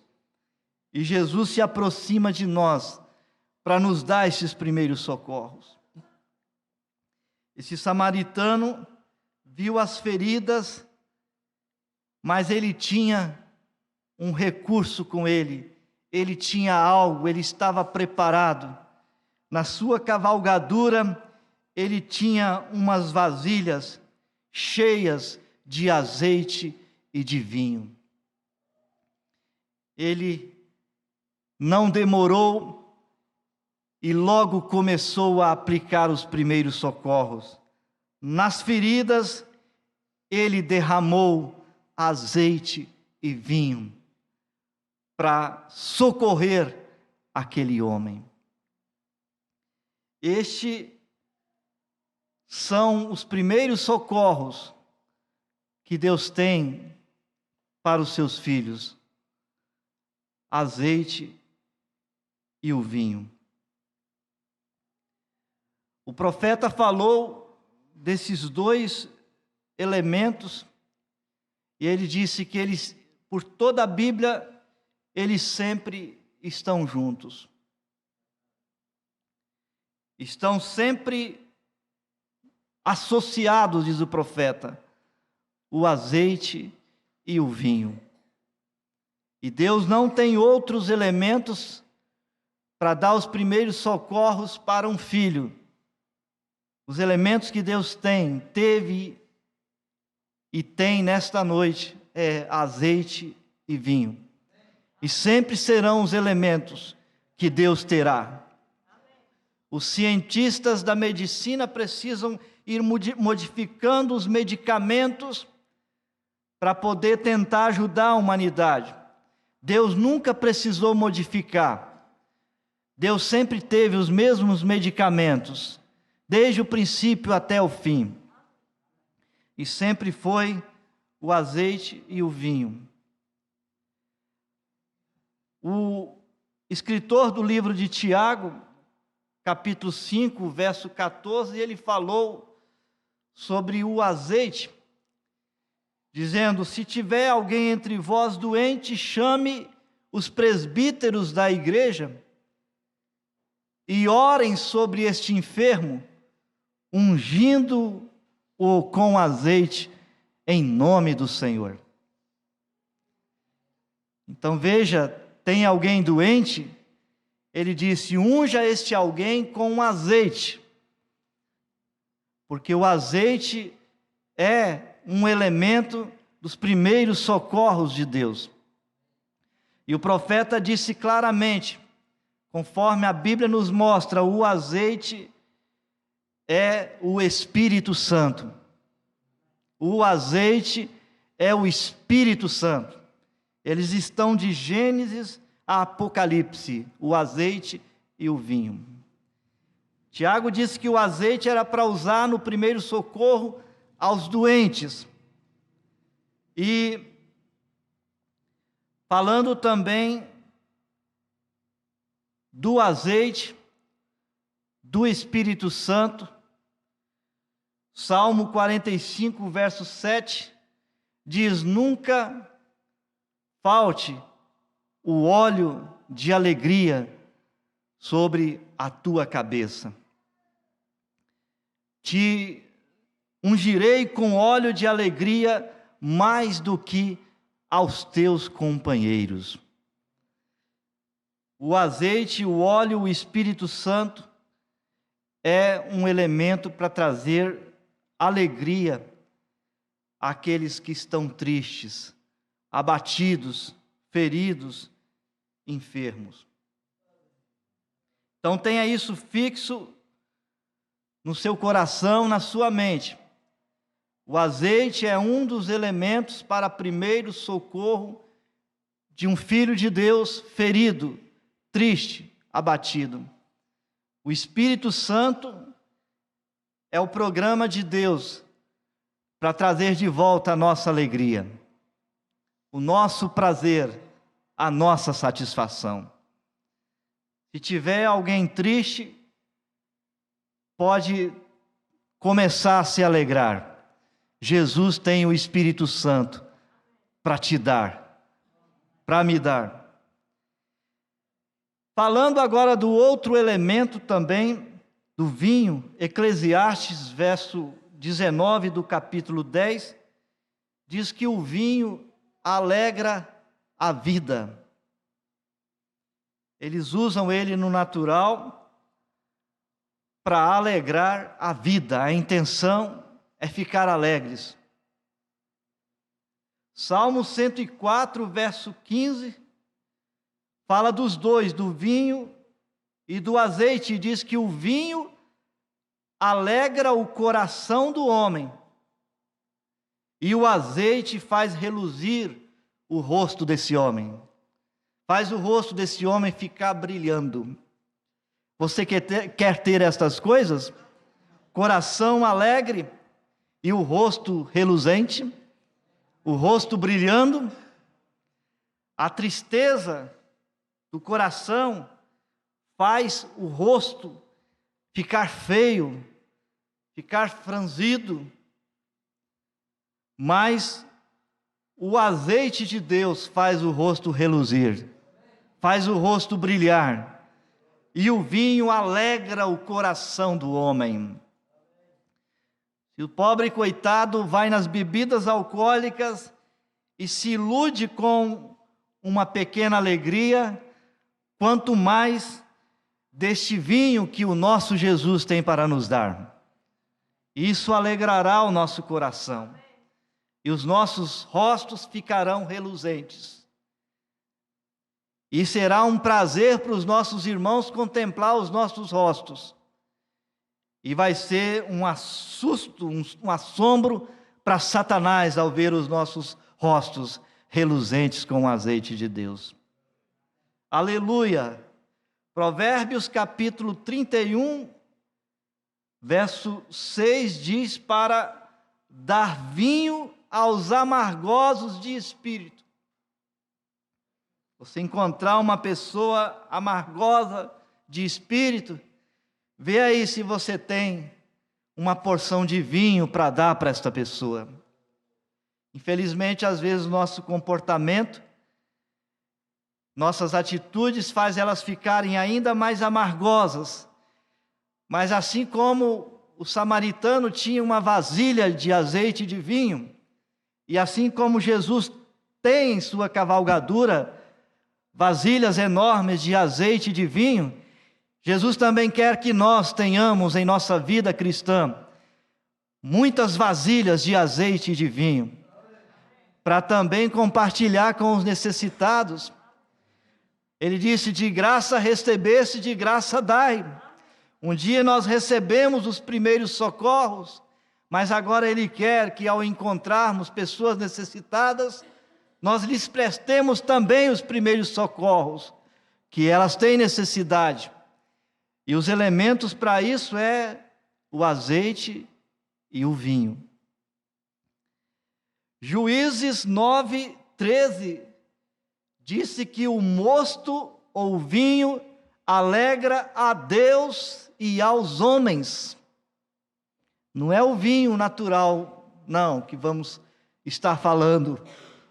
E Jesus se aproxima de nós para nos dar esses primeiros socorros. Esse samaritano viu as feridas, mas ele tinha um recurso com ele. Ele tinha algo, ele estava preparado. Na sua cavalgadura, ele tinha umas vasilhas cheias de azeite e de vinho. Ele não demorou e logo começou a aplicar os primeiros socorros. Nas feridas, ele derramou azeite e vinho para socorrer aquele homem. Estes são os primeiros socorros que Deus tem para os seus filhos: azeite e o vinho. O profeta falou desses dois elementos e ele disse que eles, por toda a Bíblia, eles sempre estão juntos. Estão sempre associados, diz o profeta, o azeite e o vinho. E Deus não tem outros elementos para dar os primeiros socorros para um filho. Os elementos que Deus tem, teve e tem nesta noite é azeite e vinho. E sempre serão os elementos que Deus terá. Os cientistas da medicina precisam ir modificando os medicamentos para poder tentar ajudar a humanidade. Deus nunca precisou modificar. Deus sempre teve os mesmos medicamentos, desde o princípio até o fim. E sempre foi o azeite e o vinho. O escritor do livro de Tiago, capítulo 5, verso 14, ele falou sobre o azeite, dizendo: se tiver alguém entre vós doente, chame os presbíteros da igreja e orem sobre este enfermo, ungindo-o com azeite em nome do Senhor. Então veja, tem alguém doente, ele disse: unja este alguém com azeite, porque o azeite é um elemento dos primeiros socorros de Deus. E o profeta disse claramente, conforme a Bíblia nos mostra, o azeite é o Espírito Santo. O azeite é o Espírito Santo. Eles estão de Gênesis a Apocalipse, o azeite e o vinho. Tiago disse que o azeite era para usar no primeiro socorro aos doentes. E falando também do azeite, do Espírito Santo. Salmo 45, verso 7, diz: nunca falte o óleo de alegria sobre a tua cabeça. Te ungirei com óleo de alegria mais do que aos teus companheiros. O azeite, o óleo, o Espírito Santo é um elemento para trazer alegria àqueles que estão tristes, abatidos, feridos, enfermos. Então tenha isso fixo no seu coração, na sua mente. O azeite é um dos elementos para primeiro socorro de um filho de Deus ferido, triste, abatido. O Espírito Santo é o programa de Deus para trazer de volta a nossa alegria, o nosso prazer, a nossa satisfação. Se tiver alguém triste, pode começar a se alegrar. Jesus tem o Espírito Santo para te dar, para me dar. Falando agora do outro elemento também, do vinho, Eclesiastes, verso 19 do capítulo 10, diz que o vinho alegra a vida. Eles usam ele no natural para alegrar a vida. A intenção é ficar alegres. Salmo 104, verso 15, fala dos dois, do vinho e do azeite. Diz que o vinho alegra o coração do homem e o azeite faz reluzir o rosto desse homem. Faz o rosto desse homem ficar brilhando. Você quer ter estas coisas? Coração alegre e o rosto reluzente, o rosto brilhando. A tristeza do coração faz o rosto ficar feio, ficar franzido, mas o azeite de Deus faz o rosto reluzir, faz o rosto brilhar, e o vinho alegra o coração do homem. Se o pobre coitado vai nas bebidas alcoólicas e se ilude com uma pequena alegria, quanto mais deste vinho que o nosso Jesus tem para nos dar. Isso alegrará o nosso coração, e os nossos rostos ficarão reluzentes. E será um prazer para os nossos irmãos contemplar os nossos rostos. E vai ser um assusto, um assombro para Satanás ao ver os nossos rostos reluzentes com o azeite de Deus. Aleluia! Provérbios capítulo 31, verso 6 diz: para dar vinho aos amargosos de espírito. Você encontrar uma pessoa amargosa de espírito, vê aí se você tem uma porção de vinho para dar para esta pessoa. Infelizmente, às vezes, o nosso comportamento, nossas atitudes faz elas ficarem ainda mais amargosas. Mas assim como o samaritano tinha uma vasilha de azeite de vinho, e assim como Jesus tem em sua cavalgadura vasilhas enormes de azeite de vinho, Jesus também quer que nós tenhamos em nossa vida cristã muitas vasilhas de azeite de vinho, para também compartilhar com os necessitados. Ele disse: de graça recebeste, de graça dai. Um dia nós recebemos os primeiros socorros, mas agora Ele quer que, ao encontrarmos pessoas necessitadas, nós lhes prestemos também os primeiros socorros, que elas têm necessidade. E os elementos para isso é o azeite e o vinho. Juízes 9:13 disse que o mosto ou vinho alegra a Deus e aos homens. Não é o vinho natural, não, que vamos estar falando.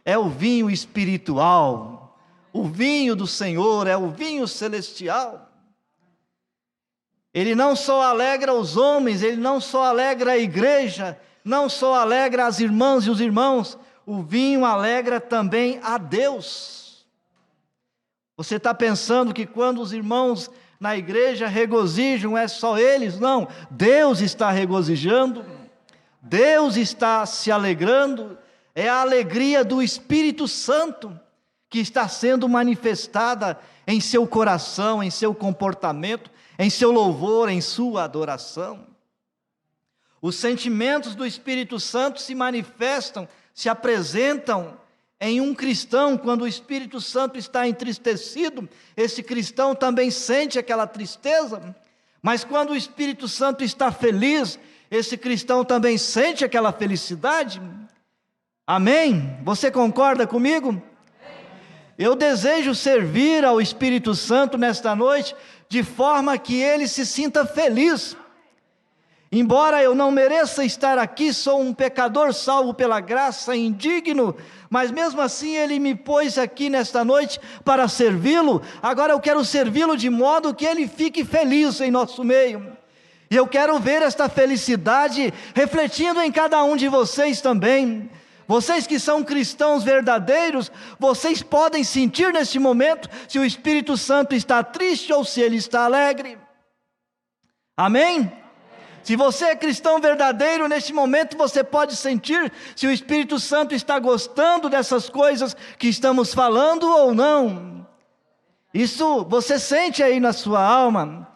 É o vinho espiritual. O vinho do Senhor é o vinho celestial. Ele não só alegra os homens, ele não só alegra a igreja, não só alegra as irmãs e os irmãos, o vinho alegra também a Deus. Você está pensando que quando os irmãos na igreja regozijam, é só eles? Não, Deus está regozijando, Deus está se alegrando, é a alegria do Espírito Santo que está sendo manifestada em seu coração, em seu comportamento, em seu louvor, em sua adoração. Os sentimentos do Espírito Santo se manifestam, se apresentam em um cristão. Quando o Espírito Santo está entristecido, esse cristão também sente aquela tristeza. Mas quando o Espírito Santo está feliz, esse cristão também sente aquela felicidade. Amém? Você concorda comigo? Eu desejo servir ao Espírito Santo nesta noite de forma que ele se sinta feliz. Embora eu não mereça estar aqui, sou um pecador salvo pela graça, indigno, mas mesmo assim ele me pôs aqui nesta noite para servi-lo. Agora eu quero servi-lo de modo que ele fique feliz em nosso meio. E eu quero ver esta felicidade refletindo em cada um de vocês também. Vocês que são cristãos verdadeiros, vocês podem sentir neste momento se o Espírito Santo está triste ou se ele está alegre. Amém? Se você é cristão verdadeiro, neste momento você pode sentir se o Espírito Santo está gostando dessas coisas que estamos falando ou não. Isso você sente aí na sua alma.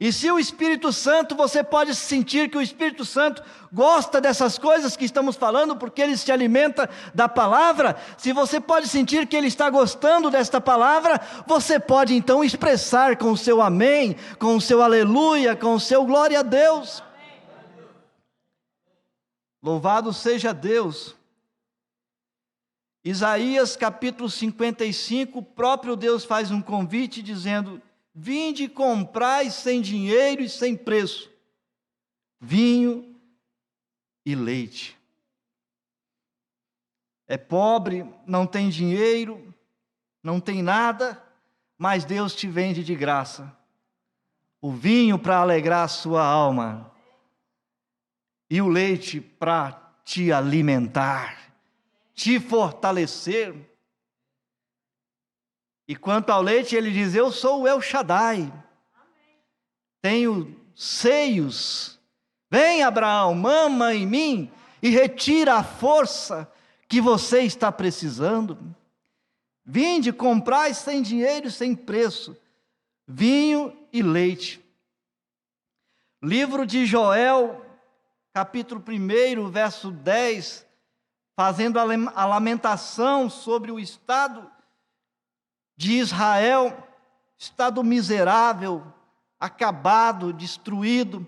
E se o Espírito Santo, você pode sentir que o Espírito Santo gosta dessas coisas que estamos falando, porque ele se alimenta da palavra. Se você pode sentir que ele está gostando desta palavra, você pode então expressar com o seu amém, com o seu aleluia, com o seu glória a Deus. Louvado seja Deus. Isaías capítulo 55, o próprio Deus faz um convite dizendo: vinde e comprai sem dinheiro e sem preço, vinho e leite. É pobre, não tem dinheiro, não tem nada, mas Deus te vende de graça o vinho para alegrar a sua alma e o leite para te alimentar, te fortalecer. E quanto ao leite, ele diz: eu sou o El Shaddai, tenho seios. Vem, Abraão, mama em mim e retira a força que você está precisando. Vinde, comprai sem dinheiro e sem preço, vinho e leite. Livro de Joel, capítulo 1, verso 10, fazendo a lamentação sobre o estado de Israel, estado miserável, acabado, destruído.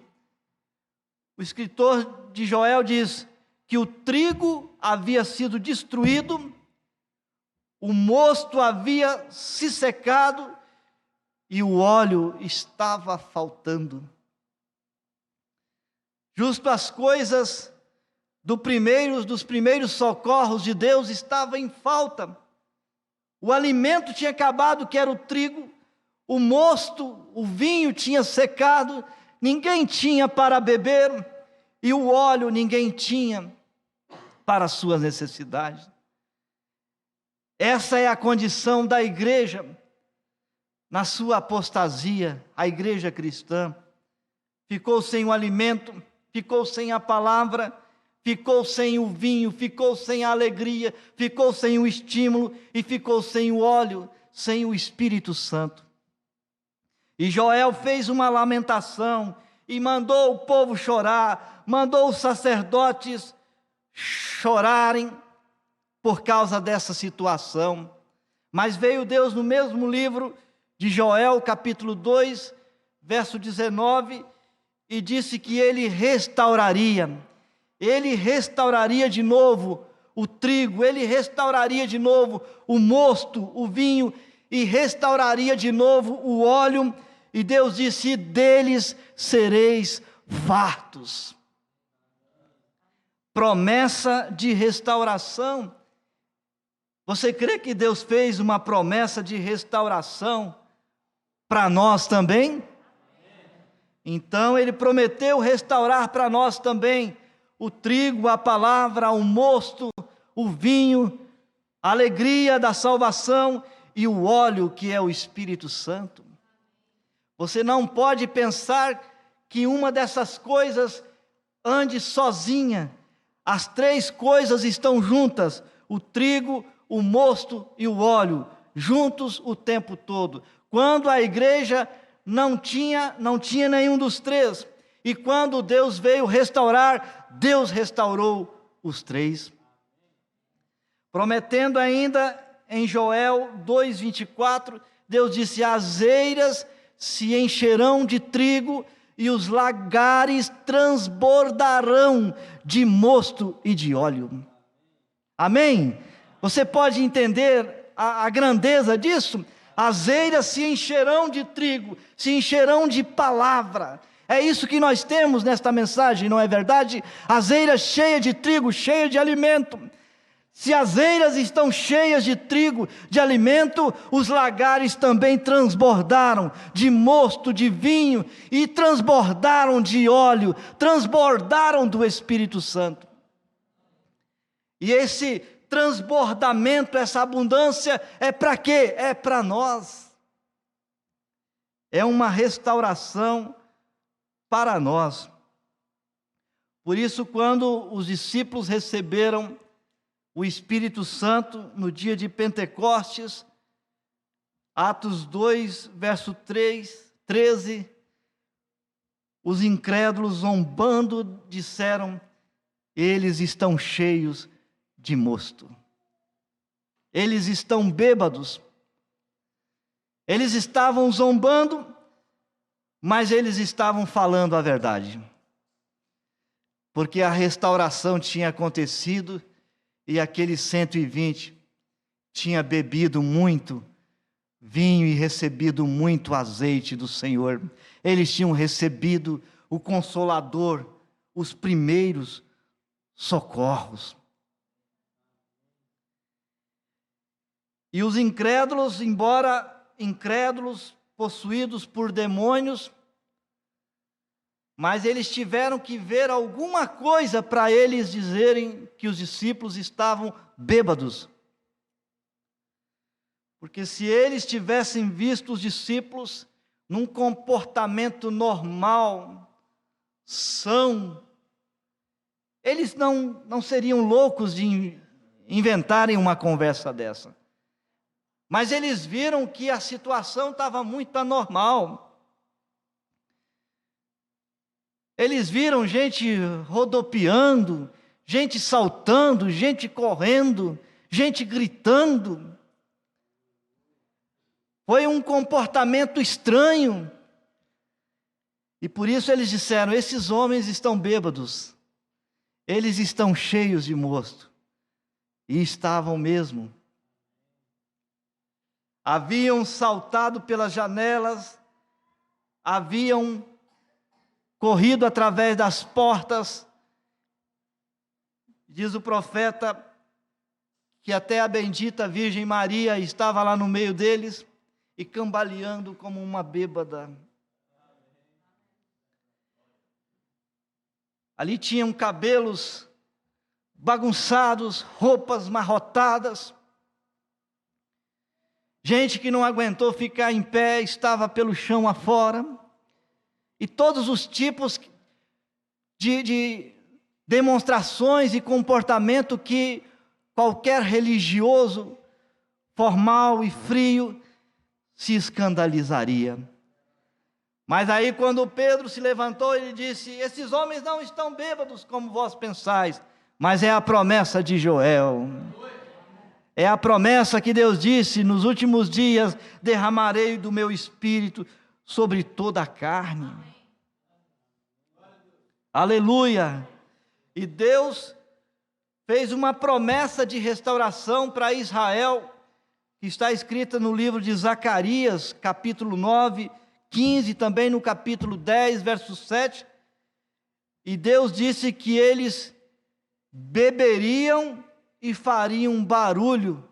O escritor de Joel diz que o trigo havia sido destruído, o mosto havia se secado e o óleo estava faltando. Justo as coisas dos primeiros socorros de Deus estavam em falta. O alimento tinha acabado, que era o trigo, o mosto, o vinho tinha secado, ninguém tinha para beber, e o óleo ninguém tinha para as suas necessidades. Essa é a condição da igreja na sua apostasia. A igreja cristã ficou sem o alimento, ficou sem a palavra, ficou sem o vinho, ficou sem a alegria, ficou sem o estímulo e ficou sem o óleo, sem o Espírito Santo. E Joel fez uma lamentação e mandou o povo chorar, mandou os sacerdotes chorarem por causa dessa situação. Mas veio Deus no mesmo livro de Joel, capítulo 2, verso 19, e disse que ele restauraria de novo o trigo, ele restauraria de novo o mosto, o vinho, e restauraria de novo o óleo. E Deus disse: e deles sereis fartos. Promessa de restauração. Você crê que Deus fez uma promessa de restauração para nós também? Então Ele prometeu restaurar para nós também o trigo, a palavra, o mosto, o vinho, a alegria da salvação e o óleo, que é o Espírito Santo. Você não pode pensar que uma dessas coisas ande sozinha. As três coisas estão juntas: o trigo, o mosto e o óleo, juntos o tempo todo. Quando a igreja não tinha nenhum dos três, e quando Deus veio restaurar, Deus restaurou os três. Prometendo ainda em Joel 2:24, Deus disse: as eiras se encherão de trigo e os lagares transbordarão de mosto e de óleo. Amém? Você pode entender a grandeza disso? As eiras se encherão de trigo, se encherão de palavra. É isso que nós temos nesta mensagem, não é verdade? As eiras cheias de trigo, cheias de alimento. Se as eiras estão cheias de trigo, de alimento, os lagares também transbordaram de mosto, de vinho, e transbordaram de óleo, transbordaram do Espírito Santo. E esse transbordamento, essa abundância, é para quê? É para nós. É uma restauração para nós. Por isso, quando os discípulos receberam o Espírito Santo no dia de Pentecostes, Atos 2, verso 13, os incrédulos, zombando, disseram: eles estão cheios de mosto. Eles estão bêbados. Eles estavam zombando, mas eles estavam falando a verdade. Porque a restauração tinha acontecido e aqueles 120 tinha bebido muito vinho e recebido muito azeite do Senhor. Eles tinham recebido o Consolador, os primeiros socorros. E os incrédulos, embora incrédulos, possuídos por demônios, mas eles tiveram que ver alguma coisa para eles dizerem que os discípulos estavam bêbados. Porque se eles tivessem visto os discípulos num comportamento normal, são, eles não seriam loucos de inventarem uma conversa dessa. Mas eles viram que a situação estava muito anormal. Eles viram gente rodopiando, gente saltando, gente correndo, gente gritando. Foi um comportamento estranho. E por isso eles disseram: esses homens estão bêbados, eles estão cheios de mosto. E estavam mesmo. Haviam saltado pelas janelas, haviam corrido através das portas. Diz o profeta que até a bendita Virgem Maria estava lá no meio deles e cambaleando como uma bêbada. Ali tinham cabelos bagunçados, roupas amarrotadas. Gente que não aguentou ficar em pé, estava pelo chão afora. E todos os tipos de demonstrações e comportamento que qualquer religioso, formal e frio, se escandalizaria. Mas aí quando Pedro se levantou, ele disse: esses homens não estão bêbados como vós pensais, mas é a promessa de Joel. É a promessa que Deus disse: nos últimos dias derramarei do meu espírito sobre toda a carne. Aleluia! E Deus fez uma promessa de restauração para Israel, que está escrita no livro de Zacarias, capítulo 9, 15, também no capítulo 10, verso 7. E Deus disse que eles beberiam e fariam barulho,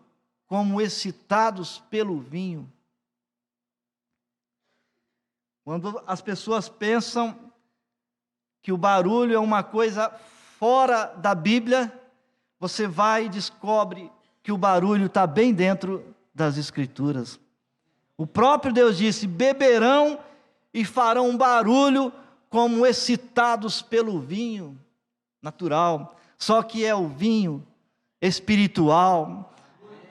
como excitados pelo vinho. Quando as pessoas pensam que o barulho é uma coisa fora da Bíblia, você vai e descobre que o barulho está bem dentro das Escrituras. O próprio Deus disse: beberão e farão barulho como excitados pelo vinho natural. Só que é o vinho espiritual,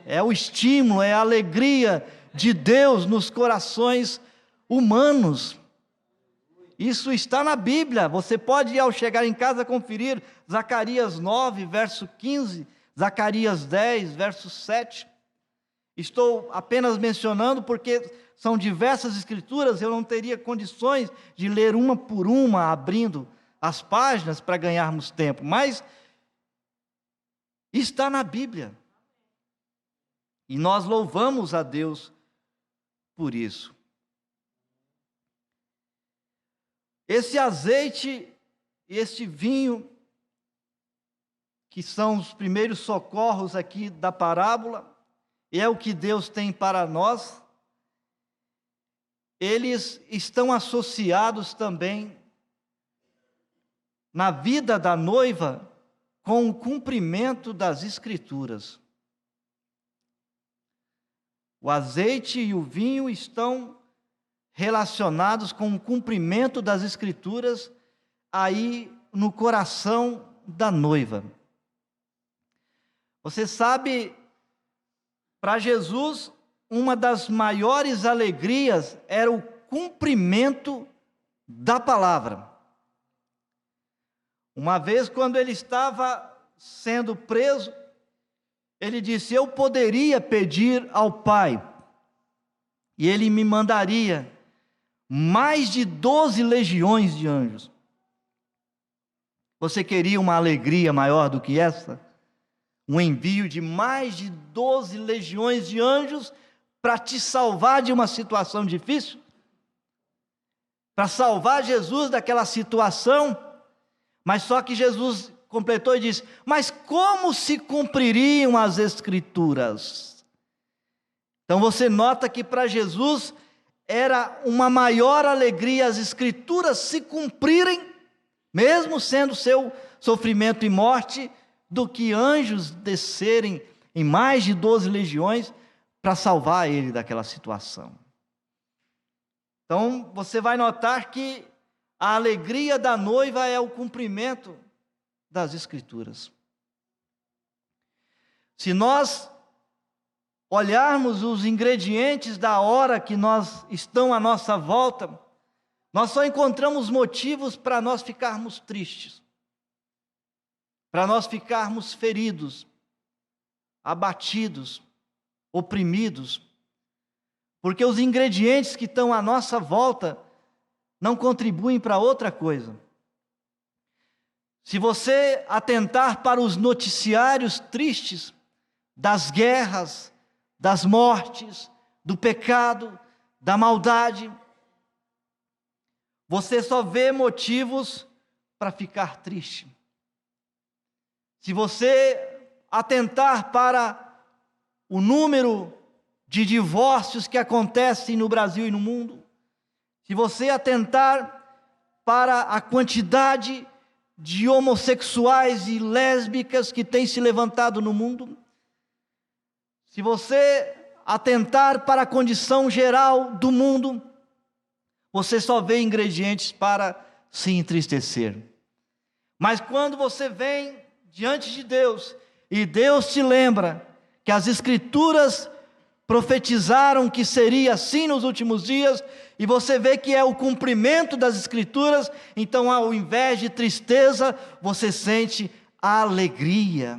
é o estímulo, é a alegria de Deus nos corações humanos. Isso está na Bíblia. Você pode, ao chegar em casa, conferir Zacarias 9, verso 15, Zacarias 10, verso 7. Estou apenas mencionando porque são diversas escrituras, eu não teria condições de ler uma por uma, abrindo as páginas para ganharmos tempo, mas está na Bíblia. E nós louvamos a Deus por isso. Esse azeite e este vinho, que são os primeiros socorros aqui da parábola, e é o que Deus tem para nós, eles estão associados também na vida da noiva com o cumprimento das Escrituras. O azeite e o vinho estão relacionados com o cumprimento das Escrituras aí no coração da noiva. Você sabe, para Jesus, uma das maiores alegrias era o cumprimento da palavra. Uma vez, quando ele estava sendo preso, ele disse: eu poderia pedir ao Pai, e ele me mandaria mais de 12 legiões de anjos. Você queria uma alegria maior do que essa? Um envio de mais de 12 legiões de anjos para te salvar de uma situação difícil? Para salvar Jesus daquela situação? Mas só que Jesus completou e disse: mas como se cumpririam as Escrituras? Então você nota que para Jesus era uma maior alegria as Escrituras se cumprirem, mesmo sendo seu sofrimento e morte, do que anjos descerem em mais de 12 legiões para salvar ele daquela situação. Então você vai notar que a alegria da noiva é o cumprimento das Escrituras. Se nós olharmos os ingredientes da hora que estão à nossa volta, nós só encontramos motivos para nós ficarmos tristes, para nós ficarmos feridos, abatidos, oprimidos, porque os ingredientes que estão à nossa volta não contribuem para outra coisa. Se você atentar para os noticiários tristes das guerras, das mortes, do pecado, da maldade, você só vê motivos para ficar triste. Se você atentar para o número de divórcios que acontecem no Brasil e no mundo, se você atentar para a quantidade de homossexuais e lésbicas que tem se levantado no mundo, se você atentar para a condição geral do mundo, você só vê ingredientes para se entristecer. Mas quando você vem diante de Deus, e Deus te lembra que as Escrituras profetizaram que seria assim nos últimos dias, e você vê que é o cumprimento das Escrituras, então ao invés de tristeza, você sente alegria.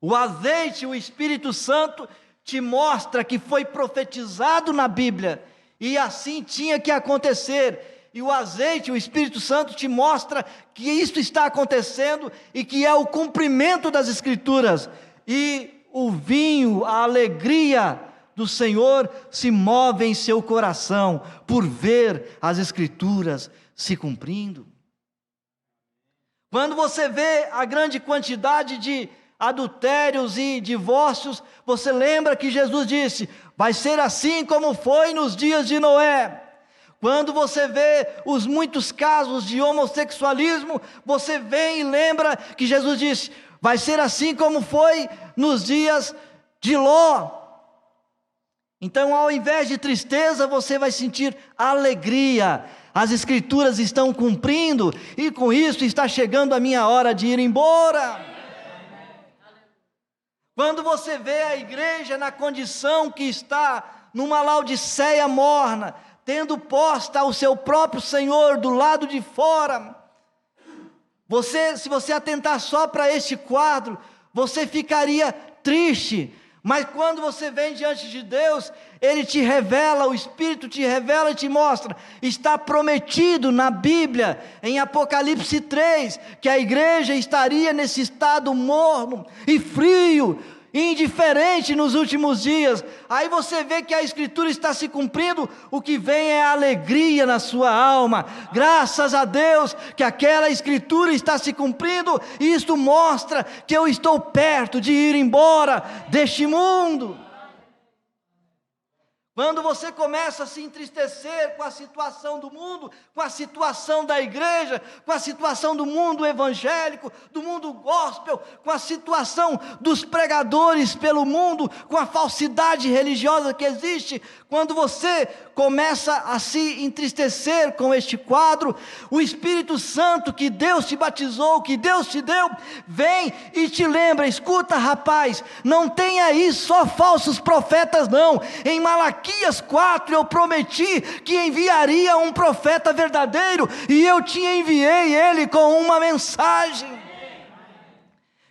O azeite, o Espírito Santo, te mostra que foi profetizado na Bíblia, e assim tinha que acontecer. e o azeite, o Espírito Santo te mostra que isso está acontecendo e que é o cumprimento das Escrituras. E o vinho, a alegria do Senhor se move em seu coração por ver as Escrituras se cumprindo. Quando você vê a grande quantidade de adultérios e divórcios, você lembra que Jesus disse: vai ser assim como foi nos dias de Noé. Quando você vê os muitos casos de homossexualismo, você vem e lembra que Jesus disse: vai ser assim como foi nos dias de Ló. Então, ao invés de tristeza, você vai sentir alegria. As Escrituras estão cumprindo, e com isso está chegando a minha hora de ir embora. Quando você vê a igreja na condição que está, numa Laodiceia morna, tendo posta o seu próprio Senhor do lado de fora, se você atentar só para este quadro, você ficaria triste. Mas quando você vem diante de Deus, Ele te revela, o Espírito te revela e te mostra. Está prometido na Bíblia, em Apocalipse 3, que a igreja estaria nesse estado morno e frio, indiferente nos últimos dias. Aí você vê que a Escritura está se cumprindo, o que vem é alegria na sua alma. Graças a Deus que aquela Escritura está se cumprindo, e isto mostra que eu estou perto de ir embora deste mundo. Quando você começa a se entristecer com a situação do mundo, com a situação da igreja, com a situação do mundo evangélico, do mundo gospel, com a situação dos pregadores pelo mundo, com a falsidade religiosa que existe, quando você começa a se entristecer com este quadro, o Espírito Santo que Deus te batizou, que Deus te deu, vem e te lembra: escuta, rapaz, não tem aí só falsos profetas não. Em Malaquias 4 eu prometi que enviaria um profeta verdadeiro, e eu te enviei ele com uma mensagem.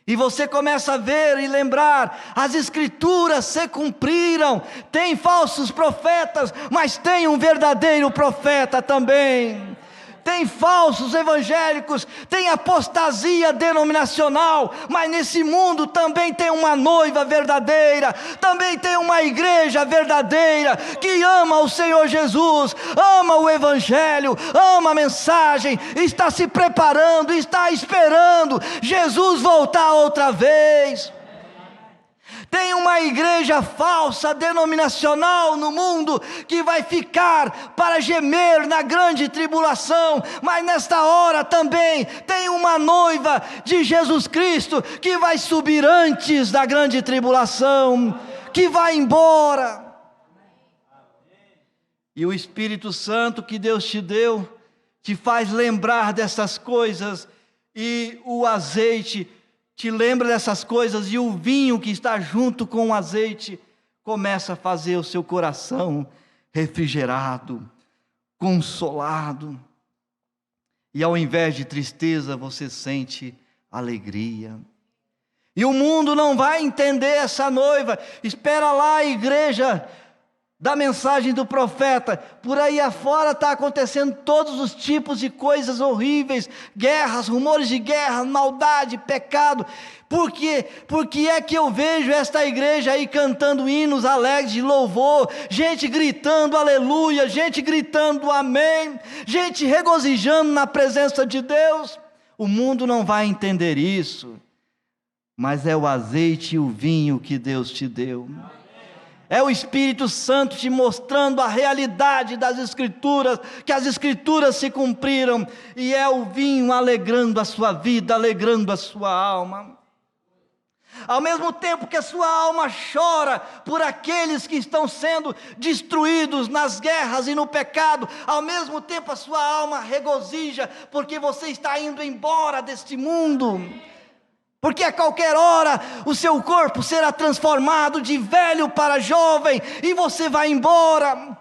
E você começa a ver e lembrar, as Escrituras se cumpriram. Tem falsos profetas, mas tem um verdadeiro profeta também. Tem falsos evangélicos, tem apostasia denominacional, mas nesse mundo também tem uma noiva verdadeira, também tem uma igreja verdadeira, que ama o Senhor Jesus, ama o Evangelho, ama a mensagem, está se preparando, está esperando Jesus voltar outra vez. Tem uma igreja falsa, denominacional no mundo, que vai ficar para gemer na grande tribulação, mas nesta hora também tem uma noiva de Jesus Cristo, que vai subir antes da grande tribulação, que vai embora. E o Espírito Santo que Deus te deu, te faz lembrar dessas coisas, e o azeite te lembra dessas coisas, e o vinho que está junto com o azeite começa a fazer o seu coração refrigerado, consolado, e ao invés de tristeza você sente alegria. E o mundo não vai entender essa noiva. Espera lá a igreja da mensagem do profeta. Por aí afora está acontecendo todos os tipos de coisas horríveis, guerras, rumores de guerra, maldade, pecado. Por quê? Porque é que eu vejo esta igreja aí cantando hinos alegres de louvor, gente gritando aleluia, gente gritando amém, gente regozijando na presença de Deus. O mundo não vai entender isso, mas é o azeite e o vinho que Deus te deu. É o Espírito Santo te mostrando a realidade das Escrituras, que as Escrituras se cumpriram, e é o vinho alegrando a sua vida, alegrando a sua alma. Ao mesmo tempo que a sua alma chora por aqueles que estão sendo destruídos nas guerras e no pecado, ao mesmo tempo a sua alma regozija, porque você está indo embora deste mundo. Porque a qualquer hora o seu corpo será transformado de velho para jovem, e você vai embora.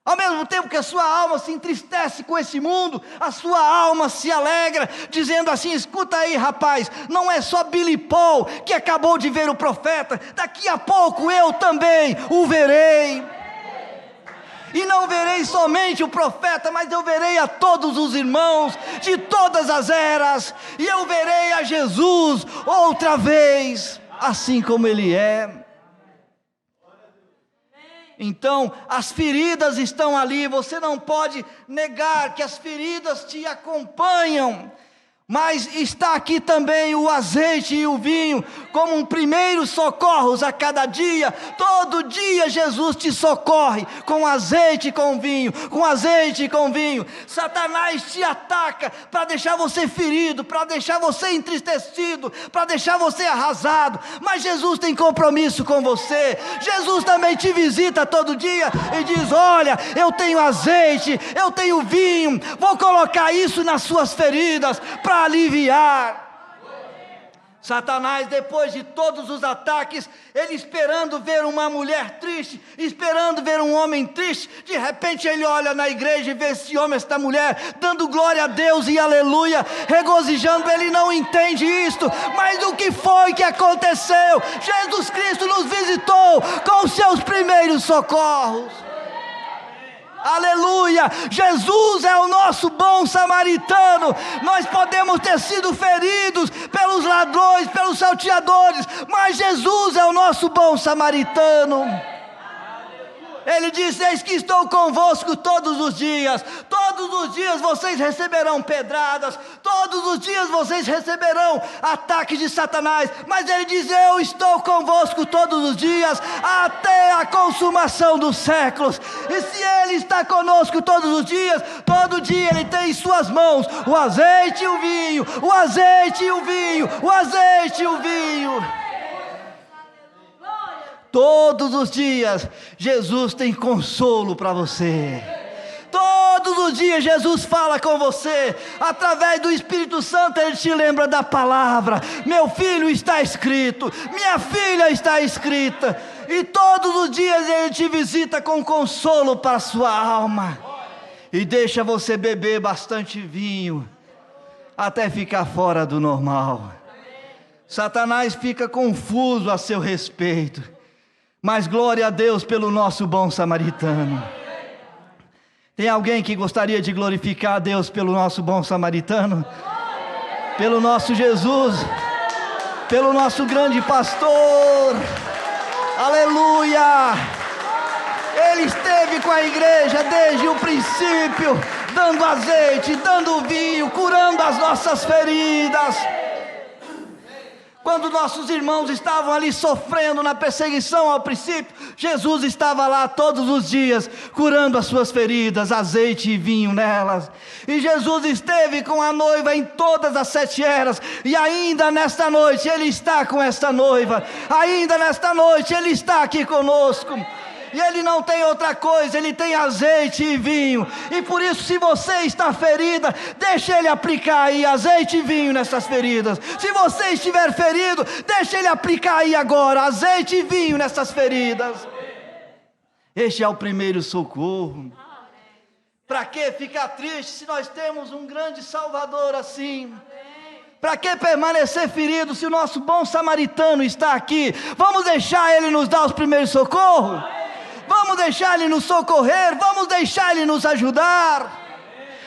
Ao mesmo tempo que a sua alma se entristece com esse mundo, a sua alma se alegra, dizendo assim: escuta aí, rapaz, não é só Billy Paul que acabou de ver o profeta, daqui a pouco eu também o verei. E não verei somente o profeta, mas eu verei a todos os irmãos de todas as eras. E eu verei a Jesus outra vez, assim como Ele é. Então, as feridas estão ali, você não pode negar que as feridas te acompanham. Mas está aqui também o azeite e o vinho, como um primeiro socorros a cada dia. Todo dia Jesus te socorre com azeite e com vinho, com azeite e com vinho. Satanás te ataca para deixar você ferido, para deixar você entristecido, para deixar você arrasado. Mas Jesus tem compromisso com você. Jesus também te visita todo dia e diz: olha, eu tenho azeite, eu tenho vinho, vou colocar isso nas suas feridas para aliviar. Satanás, depois de todos os ataques, ele esperando ver uma mulher triste, esperando ver um homem triste, de repente ele olha na igreja e vê esse homem, esta mulher, dando glória a Deus e aleluia, regozijando. Ele não entende isto, mas o que foi que aconteceu? Jesus Cristo nos visitou com os seus primeiros socorros. Aleluia, Jesus é o nosso bom samaritano. Nós podemos ter sido feridos pelos ladrões, pelos salteadores, mas Jesus é o nosso bom samaritano. Ele diz: eis que estou convosco todos os dias. Todos os dias vocês receberão pedradas, todos os dias vocês receberão ataques de Satanás, mas ele diz: eu estou convosco todos os dias, até a consumação dos séculos. E se ele está conosco todos os dias, todo dia ele tem em suas mãos o azeite e o vinho, o azeite e o vinho, o azeite e o vinho. Todos os dias, Jesus tem consolo para você. Todos os dias, Jesus fala com você. Através do Espírito Santo, Ele te lembra da palavra. Meu filho, está escrito. Minha filha, está escrita. E todos os dias, Ele te visita com consolo para a sua alma. E deixa você beber bastante vinho, até ficar fora do normal. Satanás fica confuso a seu respeito. Mas glória a Deus pelo nosso bom samaritano. Tem alguém que gostaria de glorificar a Deus pelo nosso bom samaritano? Pelo nosso Jesus? Pelo nosso grande pastor? Aleluia! Ele esteve com a igreja desde o princípio, dando azeite, dando vinho, curando as nossas feridas. Quando nossos irmãos estavam ali sofrendo na perseguição ao princípio, Jesus estava lá todos os dias, curando as suas feridas, azeite e vinho nelas. E Jesus esteve com a noiva em todas as 7 eras, e ainda nesta noite Ele está com esta noiva, ainda nesta noite Ele está aqui conosco. E Ele não tem outra coisa, Ele tem azeite e vinho. E por isso, se você está ferida, deixa Ele aplicar aí azeite e vinho nessas feridas. Se você estiver ferido, deixa Ele aplicar aí agora azeite e vinho nessas feridas. Este é o primeiro socorro. Para que ficar triste se nós temos um grande Salvador assim? Para que permanecer ferido se o nosso bom samaritano está aqui? Vamos deixar Ele nos dar os primeiros socorros? Vamos deixar Ele nos socorrer, vamos deixar Ele nos ajudar.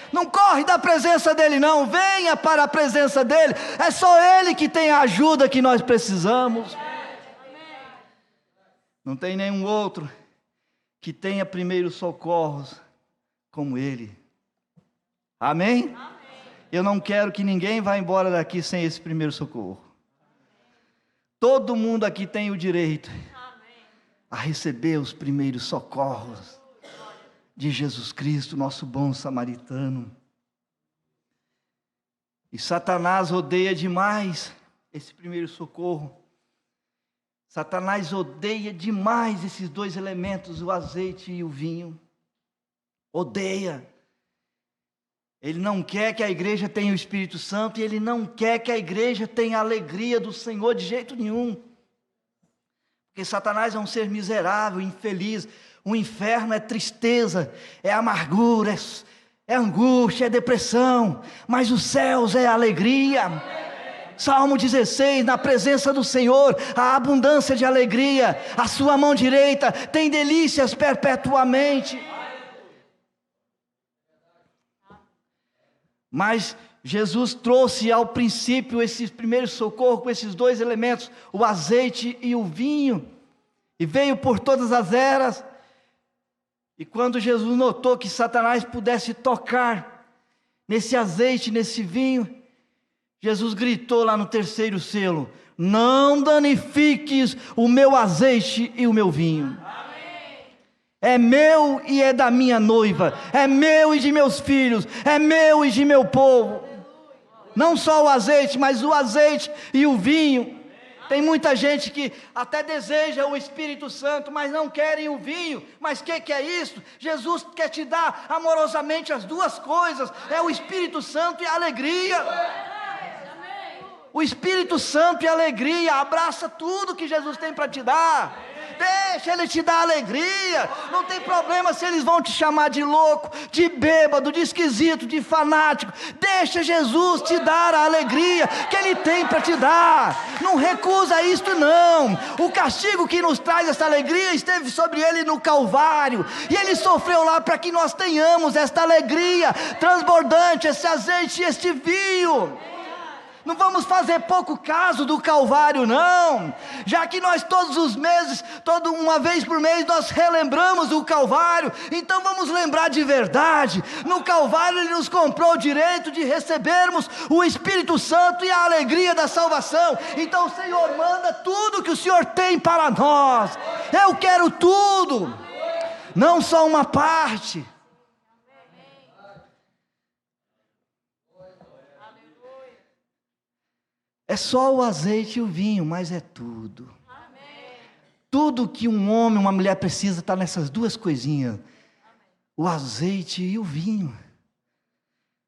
Não corre da presença dEle não, venha para a presença dEle. É só Ele que tem a ajuda que nós precisamos. Não tem nenhum outro que tenha primeiros socorros como Ele. Amém? Eu não quero que ninguém vá embora daqui sem esse primeiro socorro. Todo mundo aqui tem o direito a receber os primeiros socorros de Jesus Cristo, nosso bom samaritano. E Satanás odeia demais esse primeiro socorro. Satanás odeia demais esses 2 elementos, o azeite e o vinho. Odeia. Ele não quer que a igreja tenha o Espírito Santo, e Ele não quer que a igreja tenha a alegria do Senhor de jeito nenhum. Porque Satanás é um ser miserável, infeliz. O inferno é tristeza, é amargura, é angústia, é depressão. Mas os céus é alegria. Salmo 16, na presença do Senhor, a abundância de alegria. A sua mão direita tem delícias perpetuamente. Mas Jesus trouxe ao princípio esse primeiro socorro com esses dois elementos, o azeite e o vinho, e veio por todas as eras. E quando Jesus notou que Satanás pudesse tocar nesse azeite, nesse vinho, Jesus gritou lá no terceiro selo: não danifiques o meu azeite e o meu vinho. É meu e é da minha noiva, é meu e de meus filhos, é meu e de meu povo. Não só o azeite, mas o azeite e o vinho. Tem muita gente que até deseja o Espírito Santo, mas não querem o vinho. Mas o que é isso? Jesus quer te dar amorosamente as duas coisas: é o Espírito Santo e a alegria. O Espírito Santo e a alegria, abraça tudo que Jesus tem para te dar. Deixa Ele te dar alegria. Não tem problema se eles vão te chamar de louco, de bêbado, de esquisito, de fanático. Deixa Jesus te dar a alegria que Ele tem para te dar. Não recusa isto não. O castigo que nos traz essa alegria esteve sobre Ele no Calvário, e Ele sofreu lá para que nós tenhamos esta alegria transbordante, esse azeite e este vinho. Não vamos fazer pouco caso do Calvário não, já que nós todos os meses, uma vez por mês, nós relembramos o Calvário. Então vamos lembrar de verdade. No Calvário Ele nos comprou o direito de recebermos o Espírito Santo e a alegria da salvação. Então o Senhor manda tudo que o Senhor tem para nós. Eu quero tudo, não só uma parte. É só o azeite e o vinho, mas é tudo. Amém. Tudo que um homem, uma mulher precisa está nessas duas coisinhas: o azeite e o vinho.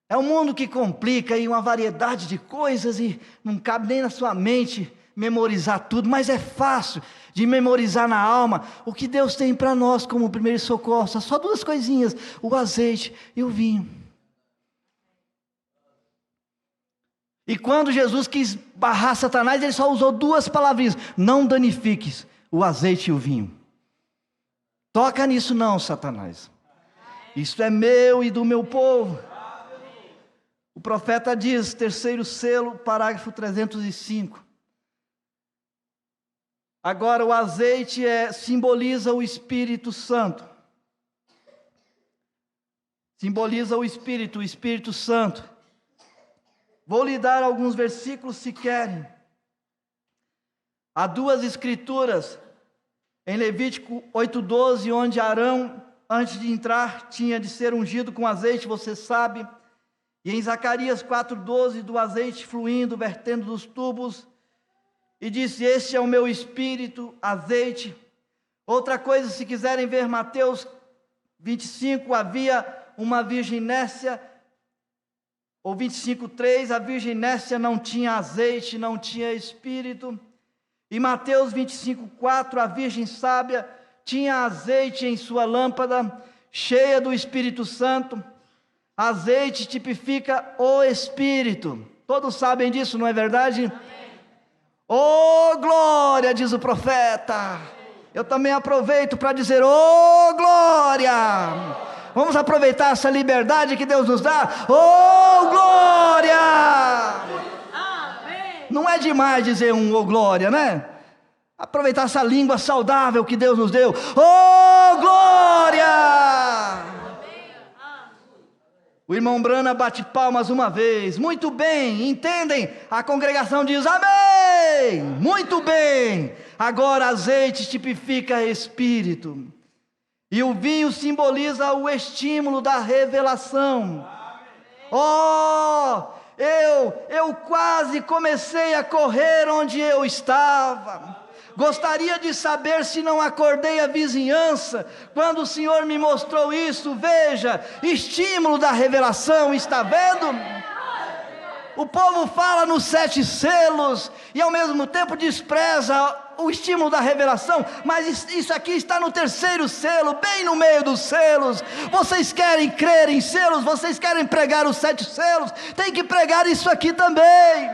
É um mundo que complica aí uma variedade de coisas e não cabe nem na sua mente memorizar tudo, mas é fácil de memorizar na alma o que Deus tem para nós como primeiro socorro. Só duas coisinhas: o azeite e o vinho. E quando Jesus quis barrar Satanás, Ele só usou duas palavrinhas: não danifiques o azeite e o vinho. Toca nisso não, Satanás. Isso é meu e do meu povo. O profeta diz, terceiro selo, parágrafo 305. Agora o azeite simboliza o Espírito Santo. Simboliza o Espírito Santo. Vou lhe dar alguns versículos se querem. Há duas escrituras em Levítico 8:12, onde Arão, antes de entrar, tinha de ser ungido com azeite, você sabe. E em Zacarias 4:12, do azeite fluindo, vertendo dos tubos, e disse: este é o meu espírito, azeite. Outra coisa, se quiserem ver Mateus 25, havia uma virgem nécia, ou 25:3, a virgem nécia não tinha azeite, não tinha espírito. E Mateus 25:4, a virgem sábia tinha azeite em sua lâmpada, cheia do Espírito Santo. Azeite tipifica o Espírito. Todos sabem disso, não é verdade? Oh glória, diz o profeta. Eu também aproveito para dizer: oh glória. Vamos aproveitar essa liberdade que Deus nos dá. Oh glória! Amém. Não é demais dizer um oh glória, né? Aproveitar essa língua saudável que Deus nos deu. Oh glória! O irmão Brana bate palmas uma vez. Muito bem, entendem? A congregação diz amém. Muito bem. Agora azeite tipifica espírito. E o vinho simboliza o estímulo da revelação. Oh, eu quase comecei a correr onde eu estava. Gostaria de saber se não acordei a vizinhança quando o Senhor me mostrou isso. Veja, estímulo da revelação, está vendo? O povo fala nos 7 selos e ao mesmo tempo despreza o estímulo da revelação, mas isso aqui está no terceiro selo, bem no meio dos selos. Vocês querem crer em selos? Vocês querem pregar os 7 selos? Tem que pregar isso aqui também.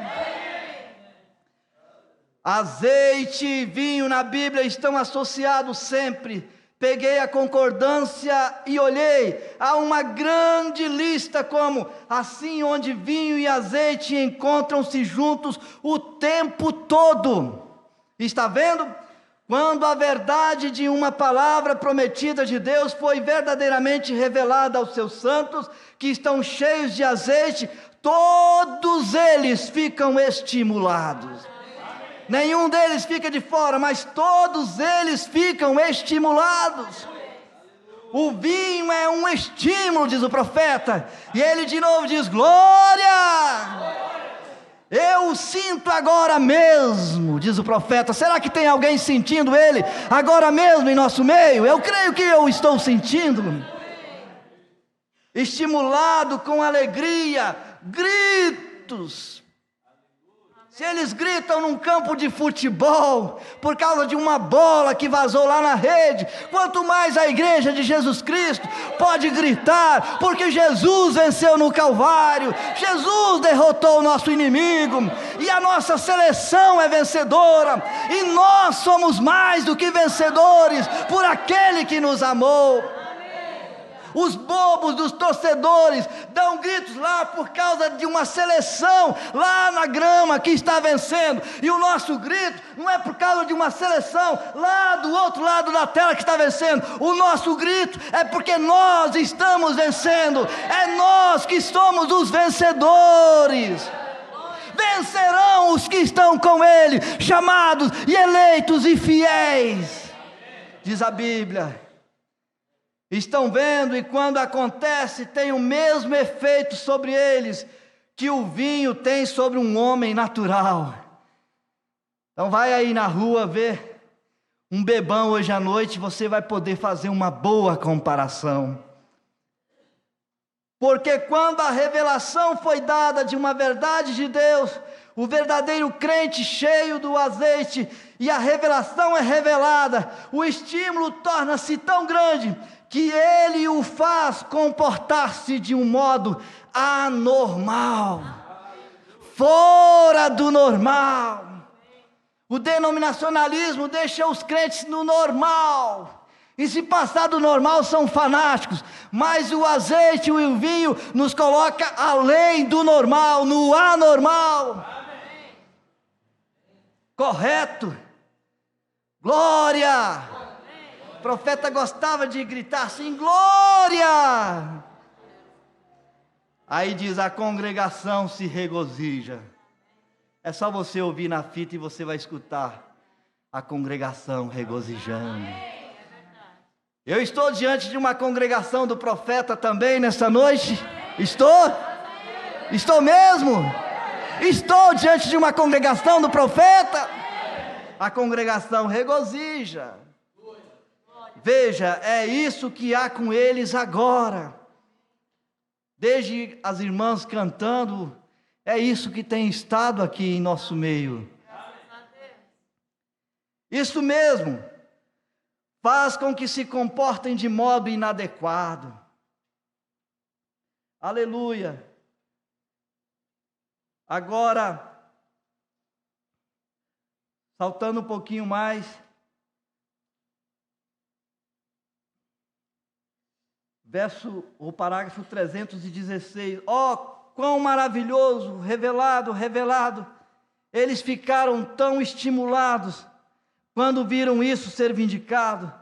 Azeite e vinho na Bíblia estão associados sempre, Peguei a concordância e olhei, há uma grande lista como assim onde vinho e azeite encontram-se juntos o tempo todo. Está vendo? Quando a verdade de uma palavra prometida de Deus foi verdadeiramente revelada aos seus santos, que estão cheios de azeite, todos eles ficam estimulados. Nenhum deles fica de fora, mas todos eles ficam estimulados. O vinho é um estímulo, diz o profeta, e ele de novo diz: glória! Eu o sinto agora mesmo, diz o profeta. Será que tem alguém sentindo ele agora mesmo em nosso meio? Eu creio que eu estou sentindo. Estimulado com alegria, gritos. Se eles gritam num campo de futebol, por causa de uma bola que vazou lá na rede, quanto mais a igreja de Jesus Cristo pode gritar, porque Jesus venceu no Calvário, Jesus derrotou o nosso inimigo, e a nossa seleção é vencedora, e nós somos mais do que vencedores, por aquele que nos amou. Os bobos dos torcedores dão gritos lá por causa de uma seleção lá na grama que está vencendo. E o nosso grito não é por causa de uma seleção lá do outro lado da tela que está vencendo. O nosso grito é porque nós estamos vencendo. É nós que somos os vencedores. Vencerão os que estão com Ele, chamados e eleitos e fiéis. Diz a Bíblia. Estão vendo, e quando acontece, tem o mesmo efeito sobre eles que o vinho tem sobre um homem natural. Então vai aí na rua ver um bebão hoje à noite, você vai poder fazer uma boa comparação. Porque quando a revelação foi dada de uma verdade de Deus, o verdadeiro crente cheio do azeite, e a revelação é revelada, o estímulo torna-se tão grande, que ele o faz comportar-se de um modo anormal, fora do normal. O denominacionalismo deixa os crentes no normal, e se passar do normal são fanáticos, mas o azeite e o vinho nos coloca além do normal, no anormal. Correto? Glória! O profeta gostava de gritar assim: glória! Aí diz: a congregação se regozija. É só você ouvir na fita e você vai escutar a congregação regozijando. Eu estou diante de uma congregação do profeta também nessa noite? Estou? Estou mesmo? Estou diante de uma congregação do profeta? A congregação regozija. Veja, é isso que há com eles agora. Desde as irmãs cantando, é isso que tem estado aqui em nosso meio. Isso mesmo, faz com que se comportem de modo inadequado. Aleluia. Agora, saltando um pouquinho mais, o parágrafo 316, quão maravilhoso, revelado, eles ficaram tão estimulados, quando viram isso ser vindicado,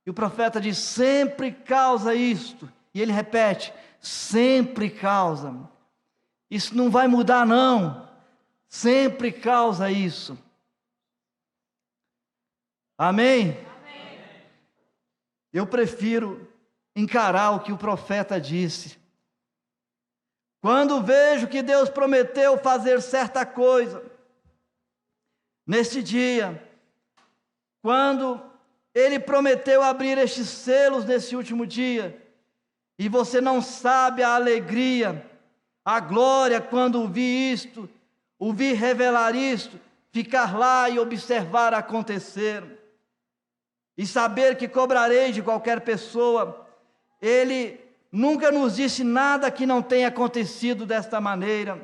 e o profeta diz, sempre causa isto, e ele repete, sempre causa, isso não vai mudar não, sempre causa isso, amém? Eu prefiro encarar o que o profeta disse. Quando vejo que Deus prometeu fazer certa coisa, neste dia, quando Ele prometeu abrir estes selos nesse último dia, e você não sabe a alegria, a glória quando ouvir revelar isto, ficar lá e observar acontecer, e saber que cobrarei de qualquer pessoa. Ele nunca nos disse nada que não tenha acontecido desta maneira.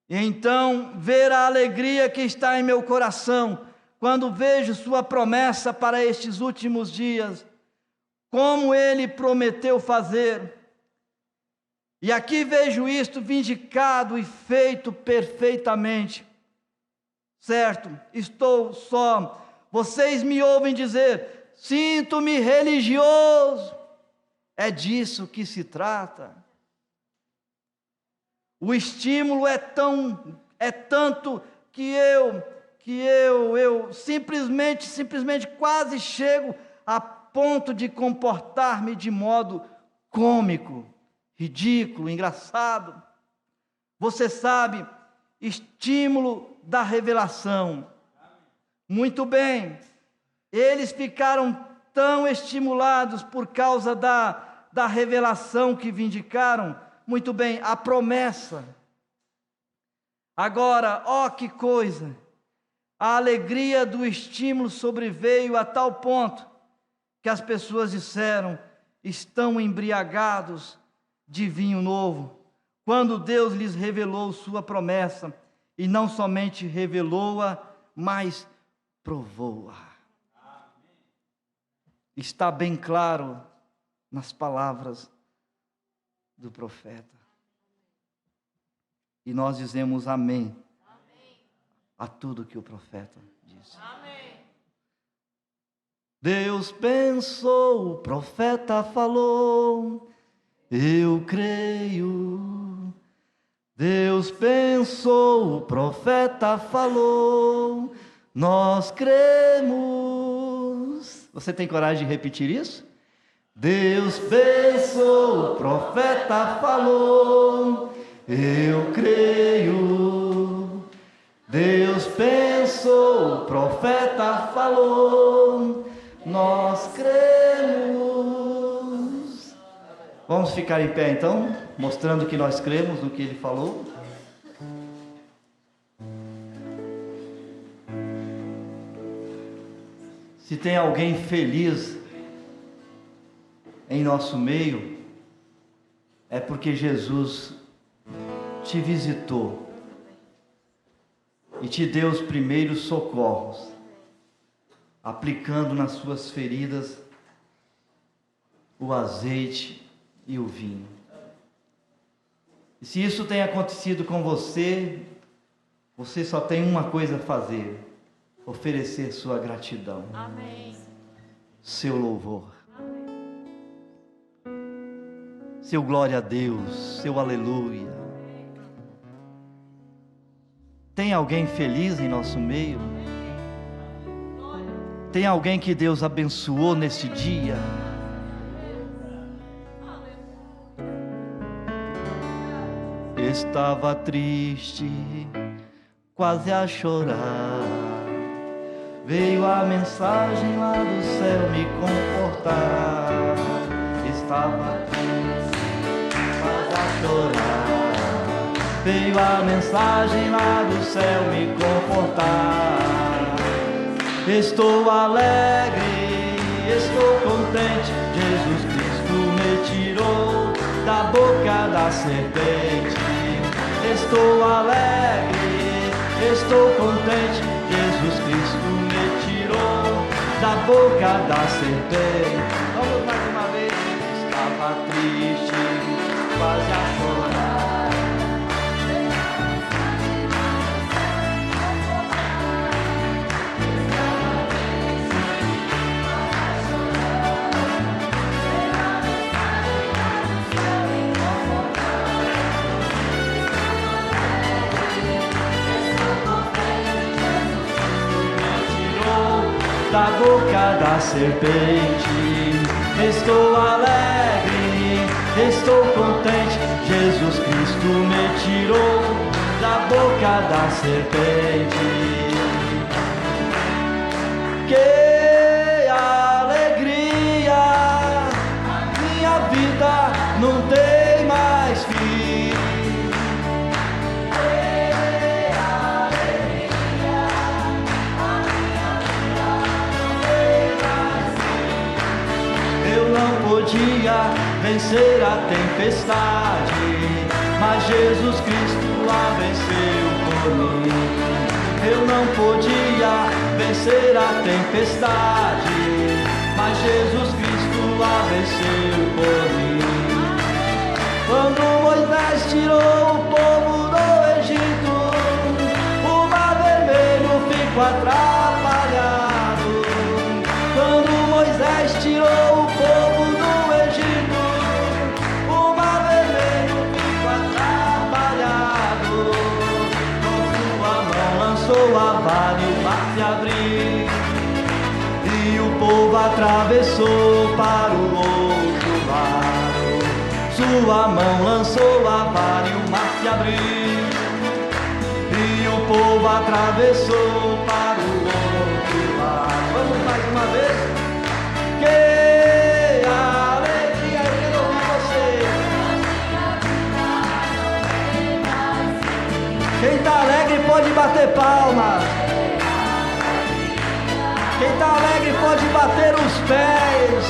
E então, ver a alegria que está em meu coração, quando vejo sua promessa para estes últimos dias, como ele prometeu fazer. E aqui vejo isto vindicado e feito perfeitamente. Certo, estou só. Vocês me ouvem dizer: sinto-me religioso. É disso que se trata. O estímulo é tanto que eu simplesmente quase chego a ponto de comportar-me de modo cômico, ridículo, engraçado. Você sabe, estímulo da revelação. Muito bem, eles ficaram tão estimulados por causa da revelação que vindicaram. Muito bem, a promessa. Agora, ó que coisa, a alegria do estímulo sobreveio a tal ponto que as pessoas disseram: estão embriagados de vinho novo, quando Deus lhes revelou sua promessa, e não somente revelou-a, mas provou-a. Está bem claro nas palavras do profeta. E nós dizemos amém a tudo que o profeta disse. Amém. Deus pensou, o profeta falou, eu creio. Deus pensou, o profeta falou, nós cremos. Você tem coragem de repetir isso? Deus pensou, o profeta falou, eu creio. Deus pensou, o profeta falou, nós cremos. Vamos ficar em pé então, mostrando que nós cremos no que ele falou. Se tem alguém feliz em nosso meio, é porque Jesus te visitou e te deu os primeiros socorros, aplicando nas suas feridas o azeite e o vinho. E se isso tem acontecido com você, você só tem uma coisa a fazer: oferecer sua gratidão. Amém. Seu louvor. Seu glória a Deus, seu aleluia. Tem alguém feliz em nosso meio? Tem alguém que Deus abençoou neste dia? Estava triste, quase a chorar. Veio a mensagem lá do céu me confortar. Estava triste, quase a chorar. Veio a mensagem lá do céu me confortar. Estou alegre, estou contente. Jesus Cristo me tirou da boca da serpente. Estou alegre, estou contente. Jesus Cristo me tirou da boca da serpente. Vamos mais uma vez. Estava triste, quase a chorar. Da boca da serpente. Estou alegre, estou contente. Jesus Cristo me tirou da boca da serpente. Que alegria, minha vida não tem mais fim. Podia vencer a tempestade, mas Jesus Cristo a venceu por mim. Eu não podia vencer a tempestade, mas Jesus Cristo a venceu por mim. Quando Moisés tirou o povo do Egito, o mar vermelho ficou atrapalhado. Quando Moisés tirou o povo do Egito, o mar vermelho ficou atrapalhado. Com sua mão lançou a vara e o mar se abriu, e o povo atravessou para o outro lado. Sua mão lançou a vara e o mar se abriu, e o povo atravessou para o outro lado. Vamos mais uma vez? Que alegria, eu quero ouvir você. Quem está alegre pode bater palmas. Quem está alegre pode bater os pés.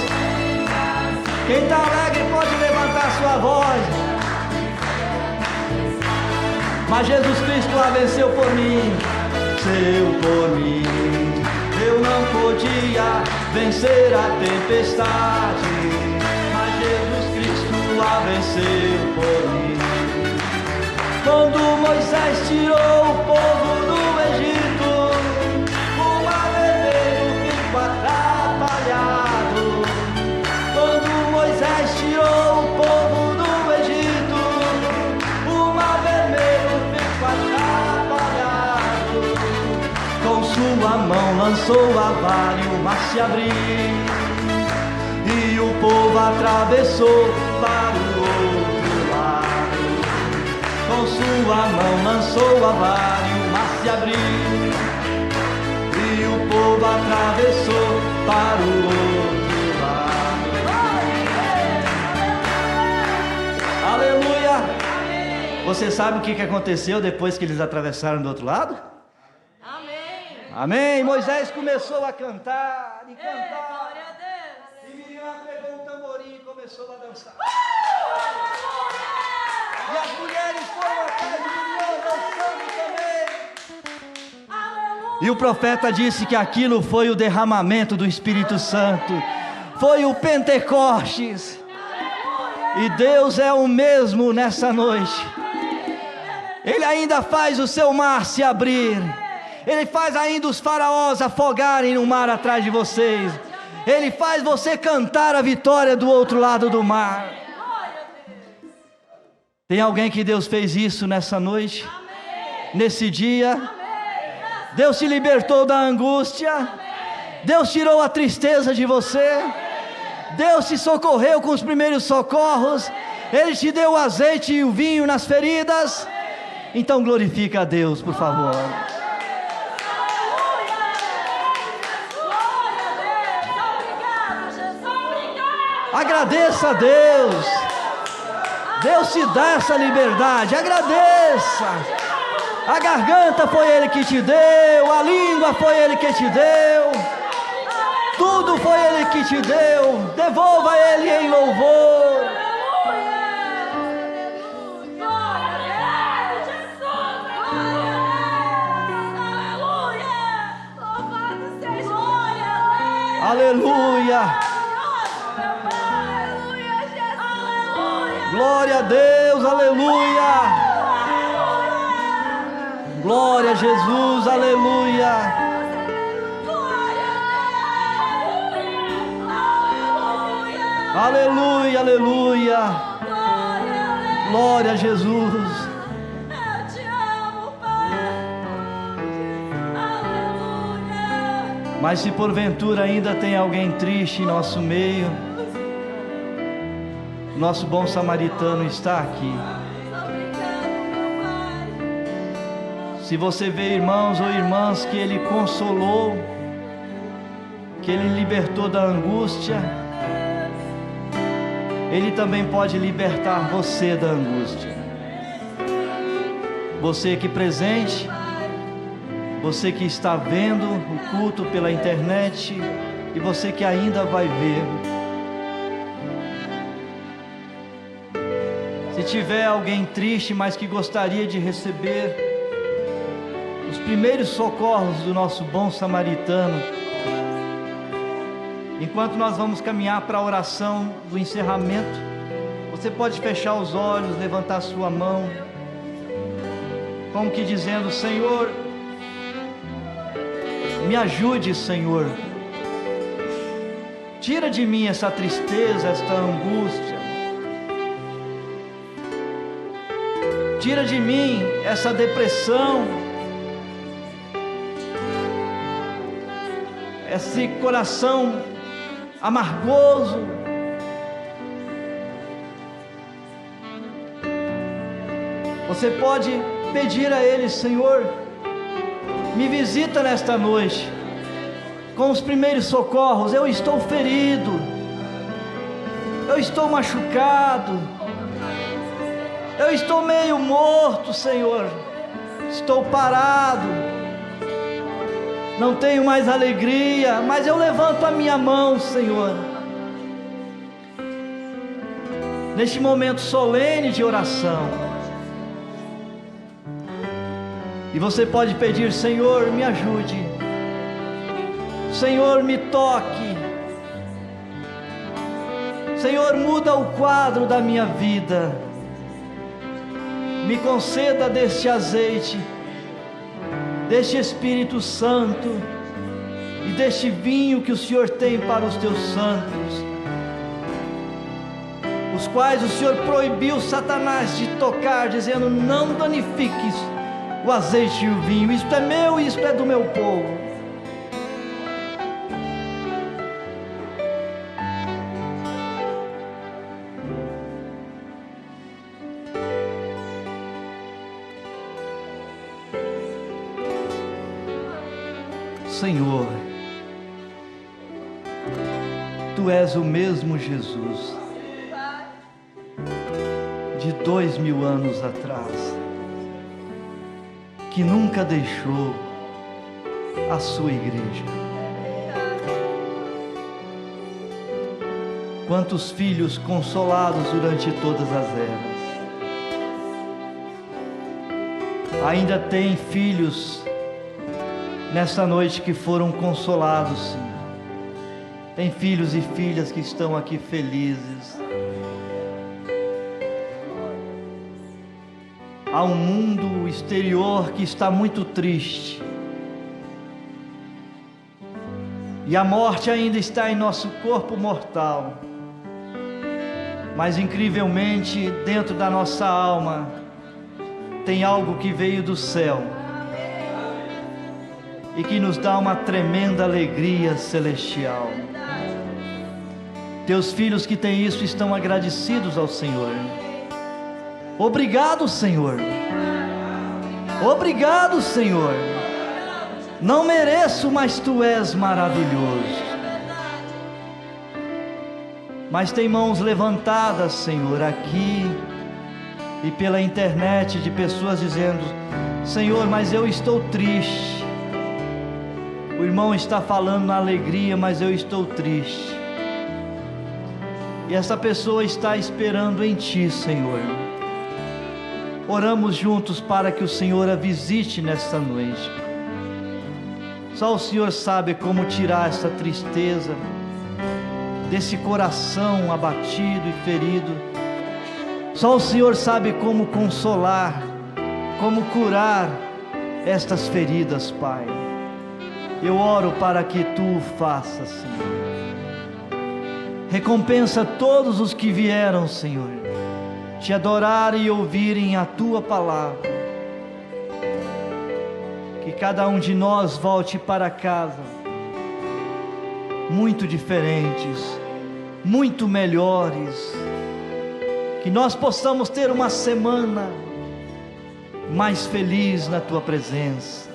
Quem está alegre pode levantar sua voz. Mas Jesus Cristo a venceu por mim, venceu por mim. Eu não podia vencer a tempestade, mas Jesus Cristo a venceu por mim. Quando Moisés tirou o povo do Egito, o mar vermelho ficou atrapalhado. Quando Moisés tirou o povo do Egito, o mar vermelho ficou atrapalhado. Com sua mão lançou a vara e o mar se abriu, e o povo atravessou para o outro lado. Com sua mão lançou a vara e o mar se abriu, e o povo atravessou para o outro lado. Aleluia! Você sabe o que aconteceu depois que eles atravessaram do outro lado? Amém! Amém! Moisés começou a cantar e cantar. E Miriam pegou um tamborim e começou a dançar. E as mulheres foram atrás de Miriam dançando também. E o profeta disse que aquilo foi o derramamento do Espírito Santo. Foi o Pentecostes. E Deus é o mesmo nessa noite. Ele ainda faz o seu mar se abrir. Ele faz ainda os faraós afogarem no mar atrás de vocês. Ele faz você cantar a vitória do outro lado do mar. Tem alguém que Deus fez isso nessa noite? Nesse dia? Deus te libertou da angústia? Deus tirou a tristeza de você? Deus te socorreu com os primeiros socorros? Ele te deu o azeite e o vinho nas feridas? Então glorifica a Deus, por favor. Agradeça a Deus. Deus te dá essa liberdade. Agradeça. A garganta foi Ele que te deu, a língua foi Ele que te deu, tudo foi Ele que te deu. Devolva a Ele em louvor. Aleluia. Glória a Deus, aleluia. Glória a Jesus, aleluia. Aleluia, aleluia. Glória a Jesus. Mas se porventura ainda tem alguém triste em nosso meio, nosso bom samaritano está aqui. Se você vê irmãos ou irmãs que Ele consolou, que Ele libertou da angústia, Ele também pode libertar você da angústia. Você aqui presente, você que está vendo o culto pela internet e você que ainda vai ver. Se tiver alguém triste, mas que gostaria de receber os primeiros socorros do nosso bom samaritano, enquanto nós vamos caminhar para a oração do encerramento, você pode fechar os olhos, levantar a sua mão, como que dizendo: Senhor, me ajude, Senhor. Tira de mim essa tristeza, esta angústia. Tira de mim essa depressão, esse coração amargoso. Você pode pedir a Ele: Senhor, me visita nesta noite com os primeiros socorros. Eu estou ferido, eu estou machucado, eu estou meio morto, Senhor. Estou parado, não tenho mais alegria, mas eu levanto a minha mão, Senhor, neste momento solene de oração. E você pode pedir: Senhor, me ajude, Senhor, me toque, Senhor, muda o quadro da minha vida, me conceda deste azeite, deste Espírito Santo e deste vinho que o Senhor tem para os teus santos, os quais o Senhor proibiu Satanás de tocar, dizendo: não danifiques o azeite e o vinho, isto é meu, isto é do meu povo. Senhor, Tu és o mesmo Jesus de 2000 anos atrás, que nunca deixou a sua igreja. Quantos filhos consolados durante todas as eras. Ainda tem filhos nessa noite que foram consolados, Senhor. Tem filhos e filhas que estão aqui felizes. Há um mundo exterior que está muito triste, e a morte ainda está em nosso corpo mortal, mas incrivelmente dentro da nossa alma tem algo que veio do céu e que nos dá uma tremenda alegria celestial. Teus filhos que têm isso estão agradecidos ao Senhor. Obrigado, Senhor. Obrigado, Senhor. Não mereço, mas Tu és maravilhoso. Mas tem mãos levantadas, Senhor, aqui e pela internet, de pessoas dizendo: Senhor, mas eu estou triste. O irmão está falando na alegria, mas eu estou triste. E essa pessoa está esperando em Ti, Senhor. Oramos juntos para que o Senhor a visite nesta noite. Só o Senhor sabe como tirar essa tristeza desse coração abatido e ferido. Só o Senhor sabe como consolar, como curar estas feridas, Pai. Eu oro para que Tu o faças, Senhor. Recompensa todos os que vieram, Senhor, Te adorarem e ouvirem a Tua palavra. Que cada um de nós volte para casa muito diferentes, muito melhores. Que nós possamos ter uma semana mais feliz na Tua presença.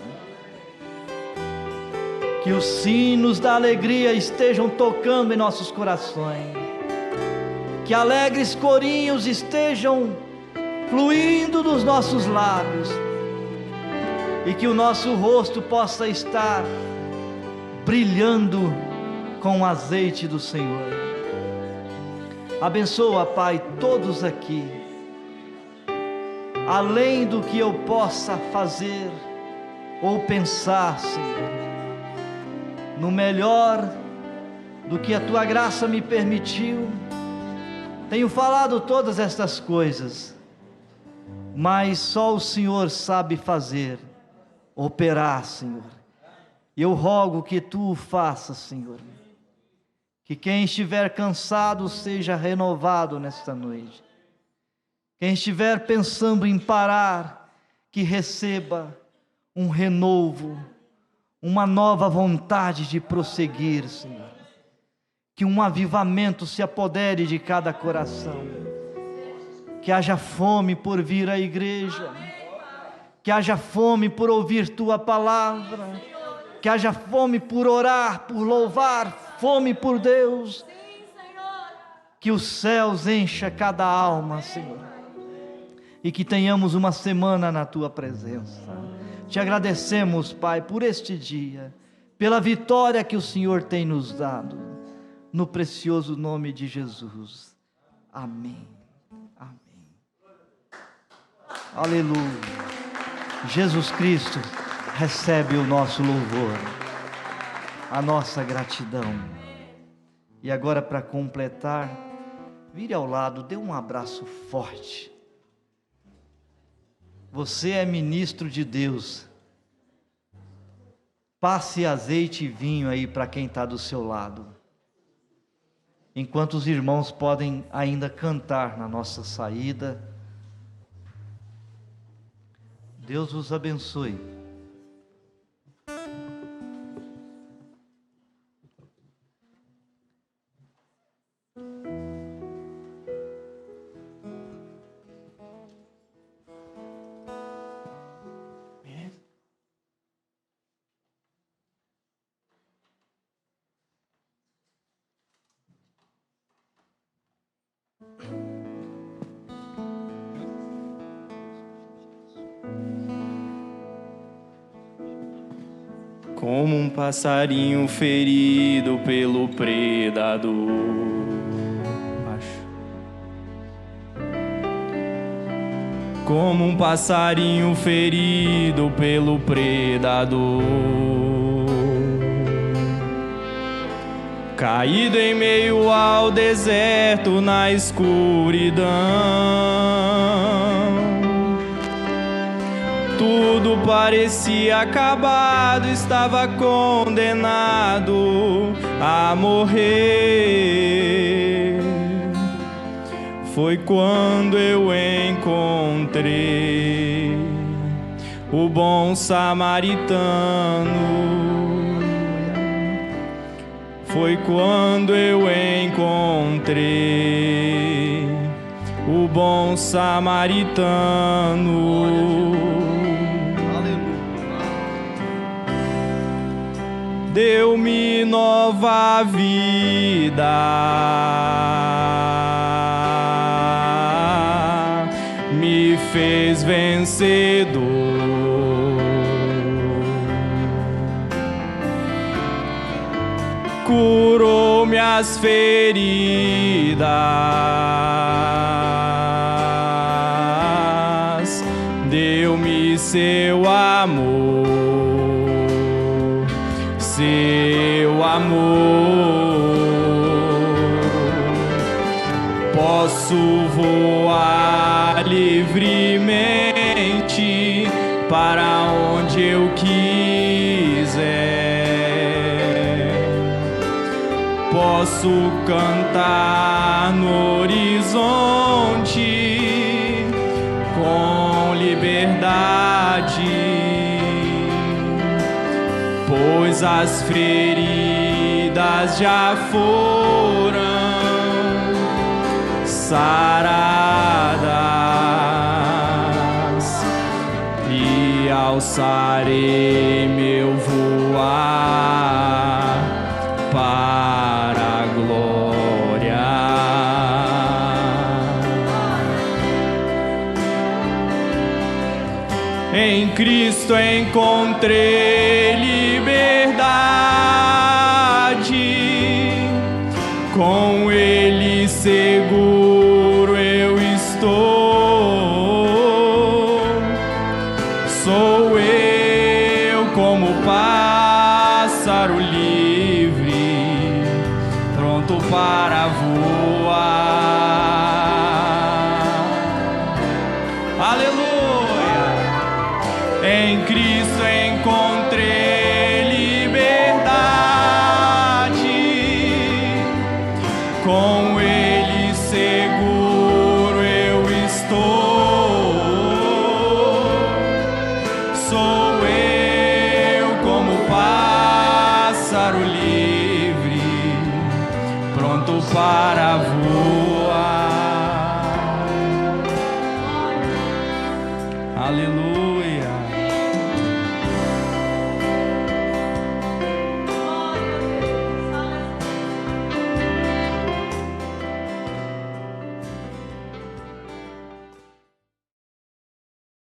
Que os sinos da alegria estejam tocando em nossos corações. Que alegres corinhos estejam fluindo dos nossos lábios. E que o nosso rosto possa estar brilhando com o azeite do Senhor. Abençoa, Pai, todos aqui. Além do que eu possa fazer, ou pensar, Senhor, no melhor do que a Tua graça me permitiu. Tenho falado todas estas coisas, mas só o Senhor sabe fazer, operar, Senhor. Eu rogo que Tu o faças, Senhor. Que quem estiver cansado seja renovado nesta noite. Quem estiver pensando em parar, que receba um renovo, uma nova vontade de prosseguir, Senhor. Que um avivamento se apodere de cada coração. Que haja fome por vir à igreja. Que haja fome por ouvir Tua palavra. Que haja fome por orar, por louvar, fome por Deus. Que os céus encha cada alma, Senhor. E que tenhamos uma semana na Tua presença. Te agradecemos, Pai, por este dia, pela vitória que o Senhor tem nos dado, no precioso nome de Jesus. Amém. Amém. Aleluia. Jesus Cristo recebe o nosso louvor, a nossa gratidão. E agora, para completar, vire ao lado, dê um abraço forte. Você é ministro de Deus. Passe azeite e vinho aí para quem está do seu lado. Enquanto os irmãos podem ainda cantar na nossa saída. Deus vos abençoe. Como um passarinho ferido pelo predador. Como um passarinho ferido pelo predador, caído em meio ao deserto na escuridão. Tudo parecia acabado, estava condenado a morrer. Foi quando eu encontrei o bom samaritano. Foi quando eu encontrei o bom samaritano. Deu-me nova vida, me fez vencedor, curou minhas feridas, deu-me seu amor. Seu amor, posso voar livremente para onde eu quiser. Posso cantar no horizonte com liberdade, pois as feridas já foram saradas e alçarei meu voar para a glória. Em Cristo encontrei liberdade, com Ele seguro eu estou. Sou eu pássaro livre, pronto para voar. Aleluia! Em Cristo encontrei liberdade, com Ele seguro eu estou. Sou eu como pássaro livre, pronto para voar. Aleluia.